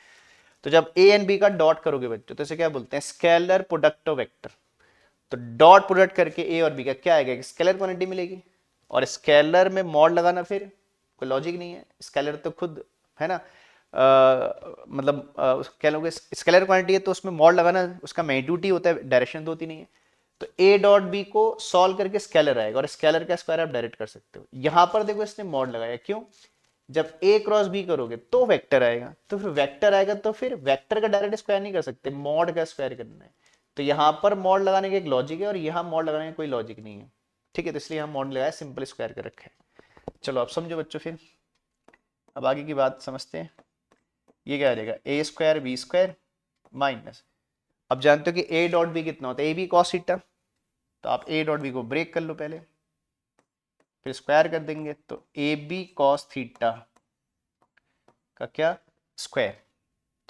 तो जब ए एंड बी का डॉट करोगे बच्चों तो इसे क्या बोलते हैं, स्केलर प्रोडक्ट ऑफ वेक्टर। तो डॉट प्रोडक्ट करके ए और बी का क्या आएगा, स्केलर क्वांटिटी मिलेगी, और स्केलर में मॉड लगाना फिर कोई लॉजिक नहीं है, स्केलर तो खुद है ना, मतलब कह लोगे स्केलर क्वांटिटी है तो उसमें मॉड लगाना उसका मैग्नीट्यूड ही होता है, डायरेक्शन तो होती नहीं है। तो ए डॉट बी को सॉल्व करके स्केलर आएगा, और स्केलर का स्क्वायर आप डायरेक्ट कर सकते हो। यहां पर देखो इसने मॉड लगाया, क्यों, जब ए क्रॉस बी करोगे तो वेक्टर आएगा, तो फिर वेक्टर आएगा तो फिर वेक्टर का डायरेक्ट स्क्वायर नहीं कर सकते, मॉड का स्क्वायर करना है। तो यहां पर मॉड लगाने का एक लॉजिक है, और यहां मॉड लगाने का कोई लॉजिक नहीं है। ठीक है, तो इसलिए हम मॉड लगाया, सिंपल स्क्वायर कर रखा है। चलो आप समझो बच्चों, फिर अब आगे की बात समझते हैं। ये क्या आ जाएगा, A square B square minus, अब जानते हो कि ए डॉट बी कितना होता है, ए बी कॉस थीटा। तो आप ए डॉट बी को ब्रेक कर लो पहले, फिर स्क्वायर कर देंगे, तो ए बी कॉस थीटा का क्या, स्क्वायर।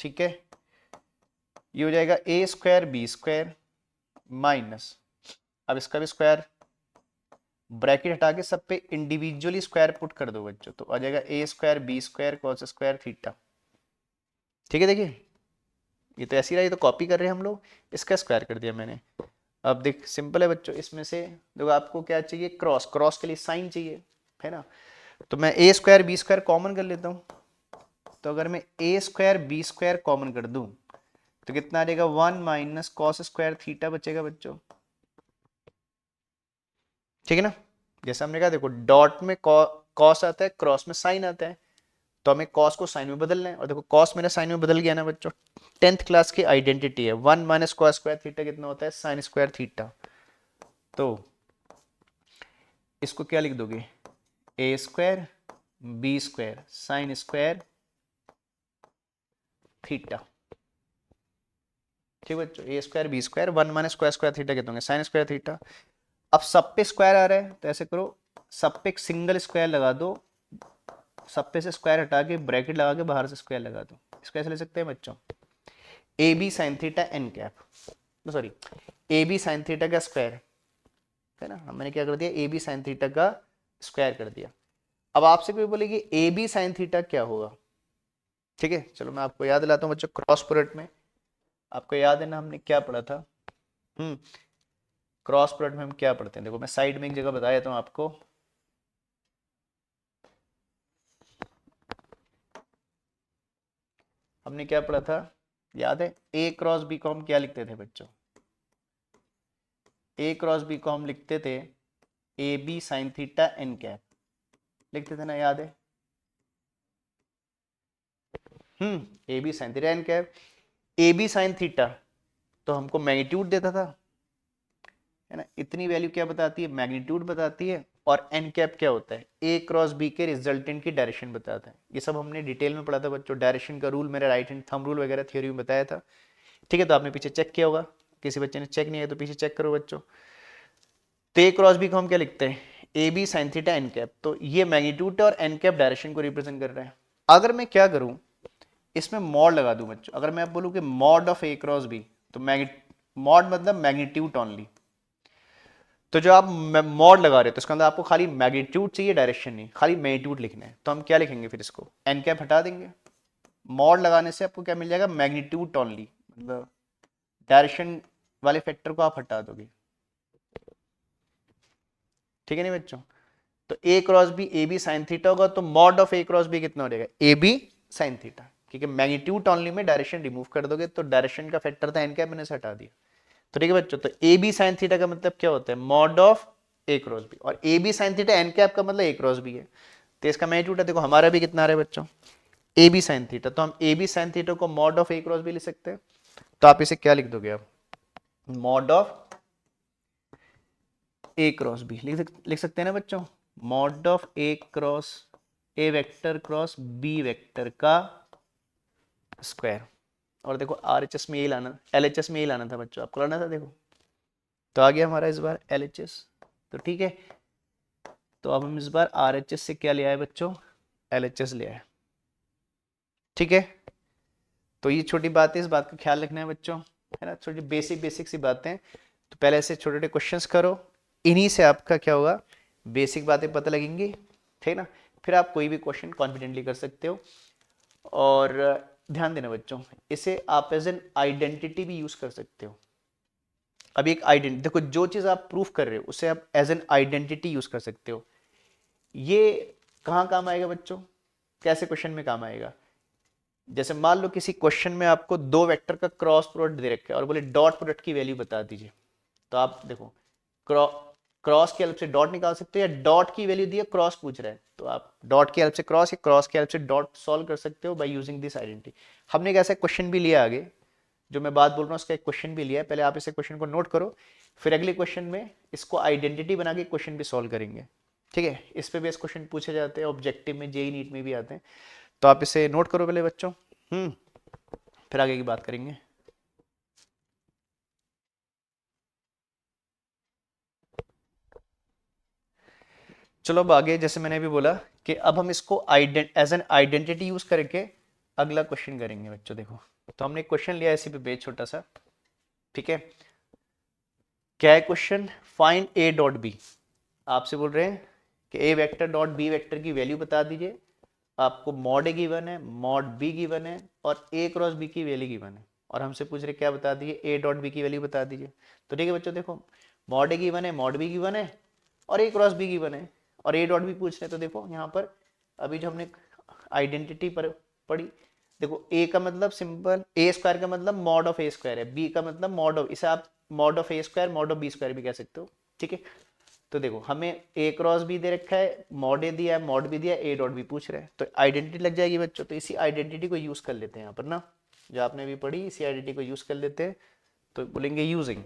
ठीक है, ये हो जाएगा A square B square minus, अब इसका भी स्क्वायर, ब्रैकेट हटा के सब पे इंडिविजुअली स्क्वायर पुट कर दो बच्चों, तो आ जाएगा A square B square cos square theta. ठीक है, देखिए ये तो ऐसी रहा, ये तो कॉपी कर रहे हैं हम लोग, इसका स्क्वायर कर दिया मैंने। अब देख सिंपल है बच्चों, इसमें से देखो आपको क्या चाहिए, क्रॉस, क्रॉस के लिए साइन चाहिए, है ना, तो मैं ए स्क्वायर बी स्क्वायर कॉमन कर लेता हूँ। तो अगर मैं ए स्क्वायर बी स्क्वायर कॉमन कर दूं तो कितना आ जाएगा, 1 माइनस कॉस स्क्वायर थीटा बचेगा बच्चों। ठीक है ना, जैसे हमने कहा देखो डॉट में कॉस आता है, क्रॉस में साइन आता है, तो हमें कॉस को साइन में बदलना है, और देखो कॉस मेरा साइन में बदल गया ना बच्चों। 10th क्लास की आइडेंटिटी है, 1 माइनस कॉस स्क्वायर थीटा कितना होता है, साइन स्क्वायर थीटा। तो इसको क्या लिख दोगे, A square B square sine square theta. ठीक है बच्चों, A square B square 1 minus cos square theta कितना होगा, साइन स्क्वायर थीटा। अब सब पे स्क्वायर आ रहा है तो ऐसे करो, सब पे एक सिंगल स्क्वायर लगा दो, सब पे से स्क्वायर हटा के ब्रैकेट लगा के बाहर से स्क्वायर लगा दो। इसको ऐसे ले सकते हैं बच्चों, A B sine theta N cap, sorry A B sine theta का स्क्वायर, है ना, मैंने क्या कर दिया, ए बी साइन थीटा का स्क्वायर कर दिया। अब आपसे कोई बोलेगी ए बी साइन थीटा क्या होगा, ठीक है, चलो मैं आपको याद दिलाता हूँ बच्चों, क्रॉस प्रोडक्ट में आपको याद है ना हमने क्या पढ़ा था, क्रॉस प्रोडक्ट में हम क्या पढ़ते हैं, देखो मैं साइड में एक जगह बता देता हूँ आपको। हमने क्या पढ़ा था, याद है, ए क्रॉस बी को हम क्या लिखते थे बच्चों, ए क्रॉस बी को हम लिखते थे A B sine theta N cap, लिखते थे ना, याद है, A B sine theta N cap. A B sine theta तो हमको मैग्नीट्यूड देता था, है ना, इतनी वैल्यू क्या बताती है, मैग्नीट्यूड बताती है, और एन कैप क्या होता है, ए क्रॉस बी के रिजल्टेंट की डायरेक्शन बताता है। ये सब हमने डिटेल में पढ़ा था बच्चों, डायरेक्शन का रूल मेरा राइट हैंड थंब रूल वगैरह थ्योरी में बताया था। ठीक है, तो आपने पीछे चेक किया होगा, किसी बच्चे ने चेक नहीं किया तो पीछे चेक करो बच्चों। तो ए क्रॉस बी को हम क्या लिखते हैं, A B sine theta N cap, तो ये मैग्नीट्यूड और एन कैप डायरेक्शन को रिप्रेजेंट कर रहा है। अगर मैं क्या करूं, इसमें मॉड लगा दूं बच्चों, अगर मैं बोलूं कि mod of A cross B, तो मॉड मतलब मैग्नीट्यूड ऑनली, तो जो आप मॉड लगा रहे हो तो इसका मतलब आपको खाली मैग्नीट्यूड चाहिए, डायरेक्शन नहीं, खाली मैग्नीट्यूड लिखना है, तो हम क्या लिखेंगे फिर, इसको एन कैप हटा देंगे, मॉड लगाने से आपको क्या मिल जाएगा, मैग्नीट्यूड ऑनली, मतलब डायरेक्शन वाले फैक्टर को आप हटा दोगे। ठीक है नहीं बच्चों, तो A cross B A B sine theta होगा, तो mod of A cross B कितना हो जाएगा, ए बी साइन थीटा, क्योंकि मैग्नीट्यूड ऑनली में डायरेक्शन रिमूव कर दोगे, तो डायरेक्शन का फैक्टर था एन कैप, मैंने से हटा दिया। तो ठीक है बच्चों, तो ए बी साइन थीटा का मतलब क्या होता है, mod of A cross B, और A B sine theta N cap का मतलब ए क्रॉस बी है, तो इसका मैग्नीट्यूड है, देखो हमारा भी कितना आ रहा है बच्चों, ए बी साइन थीटा, तो हम ए बी साइन थीटा को mod of A cross B लिख सकते हैं। तो आप इसे क्या लिख दोगे, आप mod of A cross B लिख सकते हैं ना बच्चों, mod of A cross A vector cross B vector का स्क्वायर। और देखो आरएचएस में ये लाना, एलएचएस में ये लाना था बच्चों, आपको लाना था, देखो तो आ गया हमारा इस बार एलएचएस। तो ठीक है, तो अब हम इस बार आरएचएस से क्या ले आए बच्चों, एलएचएस ले आए। ठीक है, तो ये छोटी बात है, इस बात का ख्याल रखना है बच्चों, है ना, छोटी बेसिक बेसिक सी बातें, तो पहले से छोटे छोटे क्वेश्चंस करो, इन्हीं से आपका क्या होगा, बेसिक बातें पता लगेंगी, ठीक है ना, फिर आप कोई भी क्वेश्चन कॉन्फिडेंटली कर सकते हो। और ध्यान देना बच्चों, इसे आप एज एन आइडेंटिटी भी यूज कर सकते हो। अब एक आइडेंटिटी, देखो जो चीज आप प्रूफ कर रहे हो उसे आप एज एन आइडेंटिटी यूज कर सकते हो। ये कहाँ काम आएगा बच्चों, कैसे क्वेश्चन में काम आएगा, जैसे मान लो किसी क्वेश्चन में आपको दो वेक्टर का क्रॉस प्रोडक्ट दे रखा है और बोले डॉट प्रोडक्ट की वैल्यू बता दीजिए, तो आप देखो क्रॉस की हेल्प से डॉट निकाल सकते हो, या डॉट की वैल्यू दी है क्रॉस पूछ रहा है तो आप डॉट की हेल्प से क्रॉस या क्रॉस की हेल्प से डॉट सॉल्व कर सकते हो बाय यूजिंग दिस आइडेंटिटी। हमने एक ऐसा क्वेश्चन भी लिया आगे, जो मैं बात बोल रहा हूँ उसका एक क्वेश्चन भी लिया है, पहले आप इसे क्वेश्चन को नोट करो, फिर अगले क्वेश्चन में इसको आइडेंटिटी बना के क्वेश्चन भी सॉल्व करेंगे। ठीक है, इस पे बेस क्वेश्चन पूछे जाते हैं, ऑब्जेक्टिव में, जेई नीट में भी आते हैं, तो आप इसे नोट करो पहले बच्चों, फिर आगे की बात करेंगे। चलो अब आगे, जैसे मैंने भी बोला कि अब हम इसको एज एन आइडेंटिटी यूज करके अगला क्वेश्चन करेंगे बच्चों। देखो तो हमने क्वेश्चन लिया ऐसे पे बेस छोटा सा, ठीक है। क्या है question? Find A dot B. आपसे बोल रहे हैं कि A vector dot B vector की वैल्यू बता दीजिए। आपको मॉड ए गिवन है, मॉड बी गिवन है और ए क्रॉस बी की वैल्यू गिवन है, और हमसे पूछ रहे क्या बता दीजिए, ए डॉट बी की वैल्यू बता दीजिए। तो ठीक है बच्चों, देखो मॉड ए गिवन है, मॉड बी गिवन है और ए क्रॉस बी गिवन है और ए डॉट बी पूछ रहे हैं। तो देखो यहाँ पर अभी जो हमने आइडेंटिटी पर पढ़ी, देखो ए का मतलब सिंपल, ए स्क्वायर का मतलब मॉड ऑफ ए स्क्वायर है, बी का मतलब मॉड ऑफ, इसे आप mod of A square mod of B square भी कह सकते हो, ठीक है। तो देखो हमें ए क्रॉस बी दे रखा है, मॉड ए दिया है, मॉड बी दिया है, ए डॉट बी पूछ रहे हैं, तो आइडेंटिटी लग जाएगी बच्चों। तो इसी आइडेंटिटी को यूज कर लेते हैं यहाँ पर ना, जो आपने भी पढ़ी, इसी आइडेंटिटी को यूज कर लेते हैं, तो बोलेंगे यूजिंग।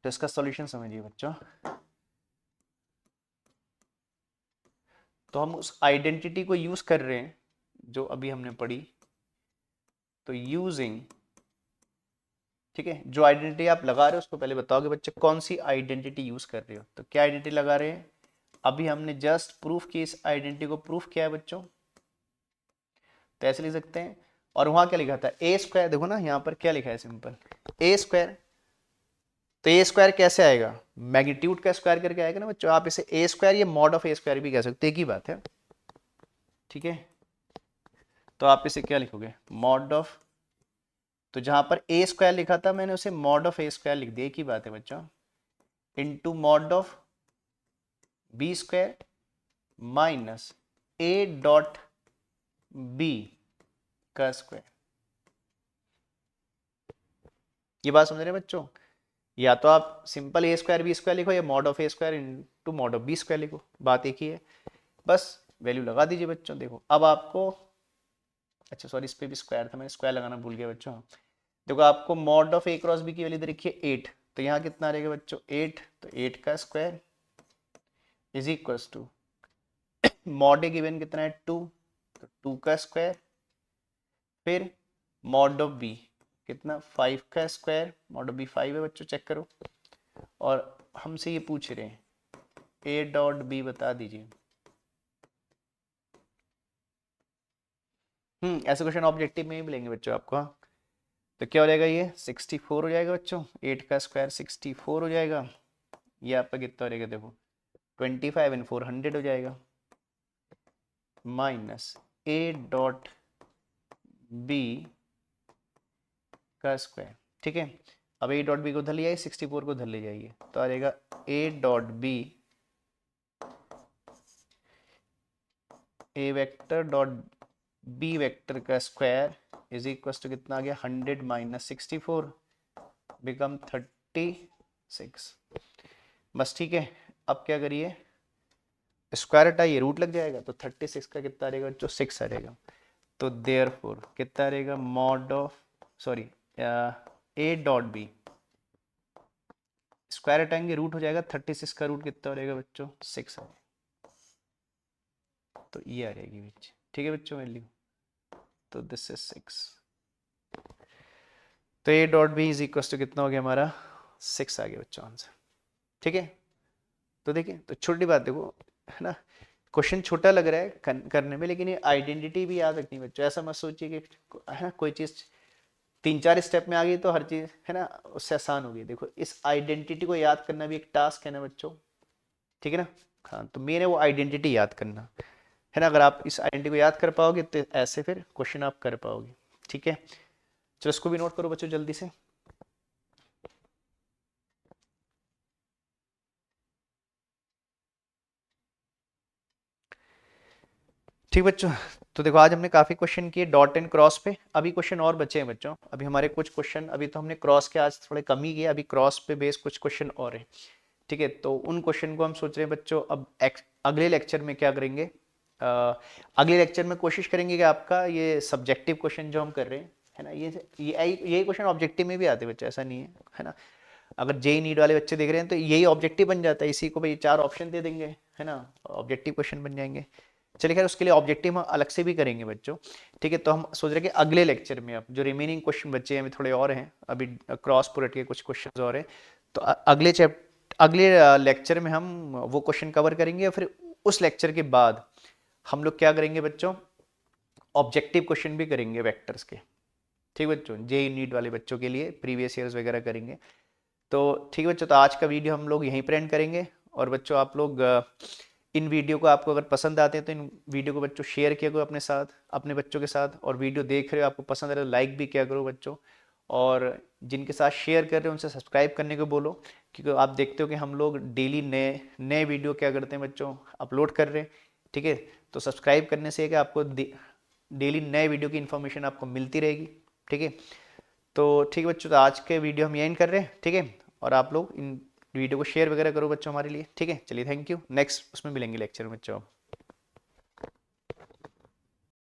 तो इसका सॉल्यूशन समझिए बच्चों। तो हम उस आइडेंटिटी को यूज कर रहे हैं जो अभी हमने पढ़ी, तो यूजिंग, ठीक है। जो आइडेंटिटी आप लगा रहे हो उसको पहले बताओगे बच्चे कौन सी आइडेंटिटी यूज कर रहे हो। तो क्या आइडेंटिटी लगा रहे हैं? अभी हमने जस्ट प्रूफ की, इस आइडेंटिटी को प्रूफ किया है बच्चों, तो ऐसे लिख सकते हैं। और वहां क्या लिखा था? ए स्क्वायर। देखो ना यहाँ पर क्या लिखा है, सिंपल ए स्क्वायर। तो ए स्क्वायर कैसे आएगा? मैग्नीट्यूड का स्क्वायर करके आएगा ना बच्चों। आप इसे ए स्क्वायर या मॉड ऑफ ए स्क्वायर भी कह सकते हैं, एक ही बात है, ठीक है। तो आप इसे क्या लिखोगे? मॉड ऑफ, तो जहां पर ए स्क्वायर लिखा था मैंने उसे मॉड ऑफ ए स्क्वायर लिख दिया, एक ही बात है बच्चों, into mod of B square minus A dot B का स्क्वायर। ये बात समझ रहे हैं बच्चों? या तो आप simple A square B square लिखो या mod of A square into mod of B square लिखो, बात एक ही है, बस वैल्यू लगा दीजिए बच्चों। देखो अब आपको, अच्छा सॉरी इस पे भी स्क्वायर था, मैंने स्क्वायर लगाना भूल गया बच्चों। देखो आपको mod of A cross B की वैल्यू दे रखी है 8, तो यहाँ कितना रहेगा बच्चों? 8, तो 8 का square is equals to mod A given कितना है? 2, तो 2 का स्क्वायर, फिर मॉड ऑफ बी कितना? 5 का स्क्वायर, मॉड ऑफ बी 5 है बच्चों, चेक करो। और हमसे ये पूछ रहे हैं ए डॉट बी बता दीजिए। ऐसे क्वेश्चन ऑब्जेक्टिव में ही मिलेंगे बच्चों आपको, हाँ। तो क्या हो जाएगा? ये 64 हो जाएगा बच्चों, 8 का स्क्वायर 64 हो जाएगा। ये आपका कितना हो जाएगा? देखो 25 एंड 4 100 हो जाएगा, माइनस ए डॉट बी का स्क्वायर, ठीक है। अब ए डॉट बी को धर लिया, 64 को धर ले जाइए, तो आ जाएगा A dot B, A vector dot B vector का स्क्वायर इज इक्वल टू कितना आ गया? 100 माइनस 64 बिकम 36। बस ठीक है। अब क्या करिए, स्क्वायर हटाइए, रूट लग जाएगा, तो 36 का कितना रहेगा? जो 6 आ रहेगा। तो देयरफॉर कितना रहेगा? Mod of, sorry A dot B, square हटाएंगे रूट हो जाएगा, 36 का रूट कितना रहेगा बच्चों? 6 आ जाएगा। तो ये आ जाएगी बच्चे, ठीक है बच्चों वैल्यू, तो दिस इज 6। तो A dot B is equal to कितना हो गया हमारा? 6 आ गया बच्चों आंसर, ठीक है। तो देखिए, तो छोटी बात देखो, है ना, क्वेश्चन छोटा लग रहा है करने में, लेकिन ये आइडेंटिटी भी याद रखनी बच्चों। ऐसा मत सोचिए कि, है ना, कोई चीज़ 3-4 स्टेप में आ गई तो हर चीज़, है ना, उससे आसान होगी। देखो इस आइडेंटिटी को याद करना भी एक टास्क है ना बच्चों, ठीक है ना। हाँ, तो मेन है वो आइडेंटिटी याद करना, है ना। अगर आप इस आइडेंटिटी को याद कर पाओगे तो ऐसे फिर क्वेश्चन आप कर पाओगे, ठीक है। चलो इसको भी नोट करो बच्चों जल्दी से। ठीक बच्चों, तो देखो आज हमने काफी क्वेश्चन किए डॉट एंड क्रॉस पे। अभी क्वेश्चन और बचे हैं बच्चों, अभी हमारे कुछ क्वेश्चन, अभी तो हमने क्रॉस के आज थोड़े कम ही किए, अभी क्रॉस पे बेस कुछ क्वेश्चन और हैं, ठीक है। तो उन क्वेश्चन को हम सोच रहे हैं बच्चों अब अगले लेक्चर में क्या करेंगे, अगले लेक्चर में कोशिश करेंगे कि आपका ये सब्जेक्टिव क्वेश्चन जो हम कर रहे हैं, है ना, यही क्वेश्चन ऑब्जेक्टिव में भी आते हैं बच्चे, ऐसा नहीं है ना। अगर जेई नीट वाले बच्चे देख रहे हैं तो यही ऑब्जेक्टिव बन जाता है, इसी को भाई 4 ऑप्शन दे देंगे, है ना, ऑब्जेक्टिव क्वेश्चन बन जाएंगे। चलिए खैर, उसके लिए ऑब्जेक्टिव हम अलग से भी करेंगे बच्चों, ठीक है। तो हम सोच रहे हैं कि अगले लेक्चर में, अब जो रिमेनिंग क्वेश्चन बच्चे हैं, अभी थोड़े और हैं, अभी क्रॉस पुरट के कुछ क्वेश्चन और हैं, तो अगले लेक्चर में हम वो क्वेश्चन कवर करेंगे। और फिर उस लेक्चर के बाद हम लोग क्या करेंगे बच्चों, ऑब्जेक्टिव क्वेश्चन भी करेंगे वेक्टर्स के। ठीक बच्चों, जेई नीट वाले बच्चों के लिए प्रीवियस ईयर्स वगैरह करेंगे। तो ठीक है बच्चों, तो आज का वीडियो हम लोग यहीं पर एंड करेंगे। और बच्चों आप लोग इन वीडियो को आपको अगर पसंद आते हैं तो इन वीडियो को बच्चों शेयर किया करो अपने साथ, अपने बच्चों के साथ। और वीडियो देख रहे हो आपको पसंद आ रहा है तो लाइक भी किया करो बच्चों। और जिनके साथ शेयर कर रहे हो उनसे सब्सक्राइब करने को बोलो, क्योंकि आप देखते हो कि हम लोग डेली नए नए वीडियो क्या करते हैं बच्चों, अपलोड कर रहे हैं। ठीक है, तो सब्सक्राइब करने से कि आपको डेली नए वीडियो की इन्फॉर्मेशन आपको मिलती रहेगी। ठीक है, तो ठीक है बच्चों, तो आज के वीडियो हम ये एंड कर रहे हैं। ठीक है, और आप लोग इन वीडियो को शेयर वगैरह करो बच्चों हमारे लिए। ठीक है, चलिए थैंक यू, नेक्स्ट उसमें मिलेंगे लेक्चर में बच्चों।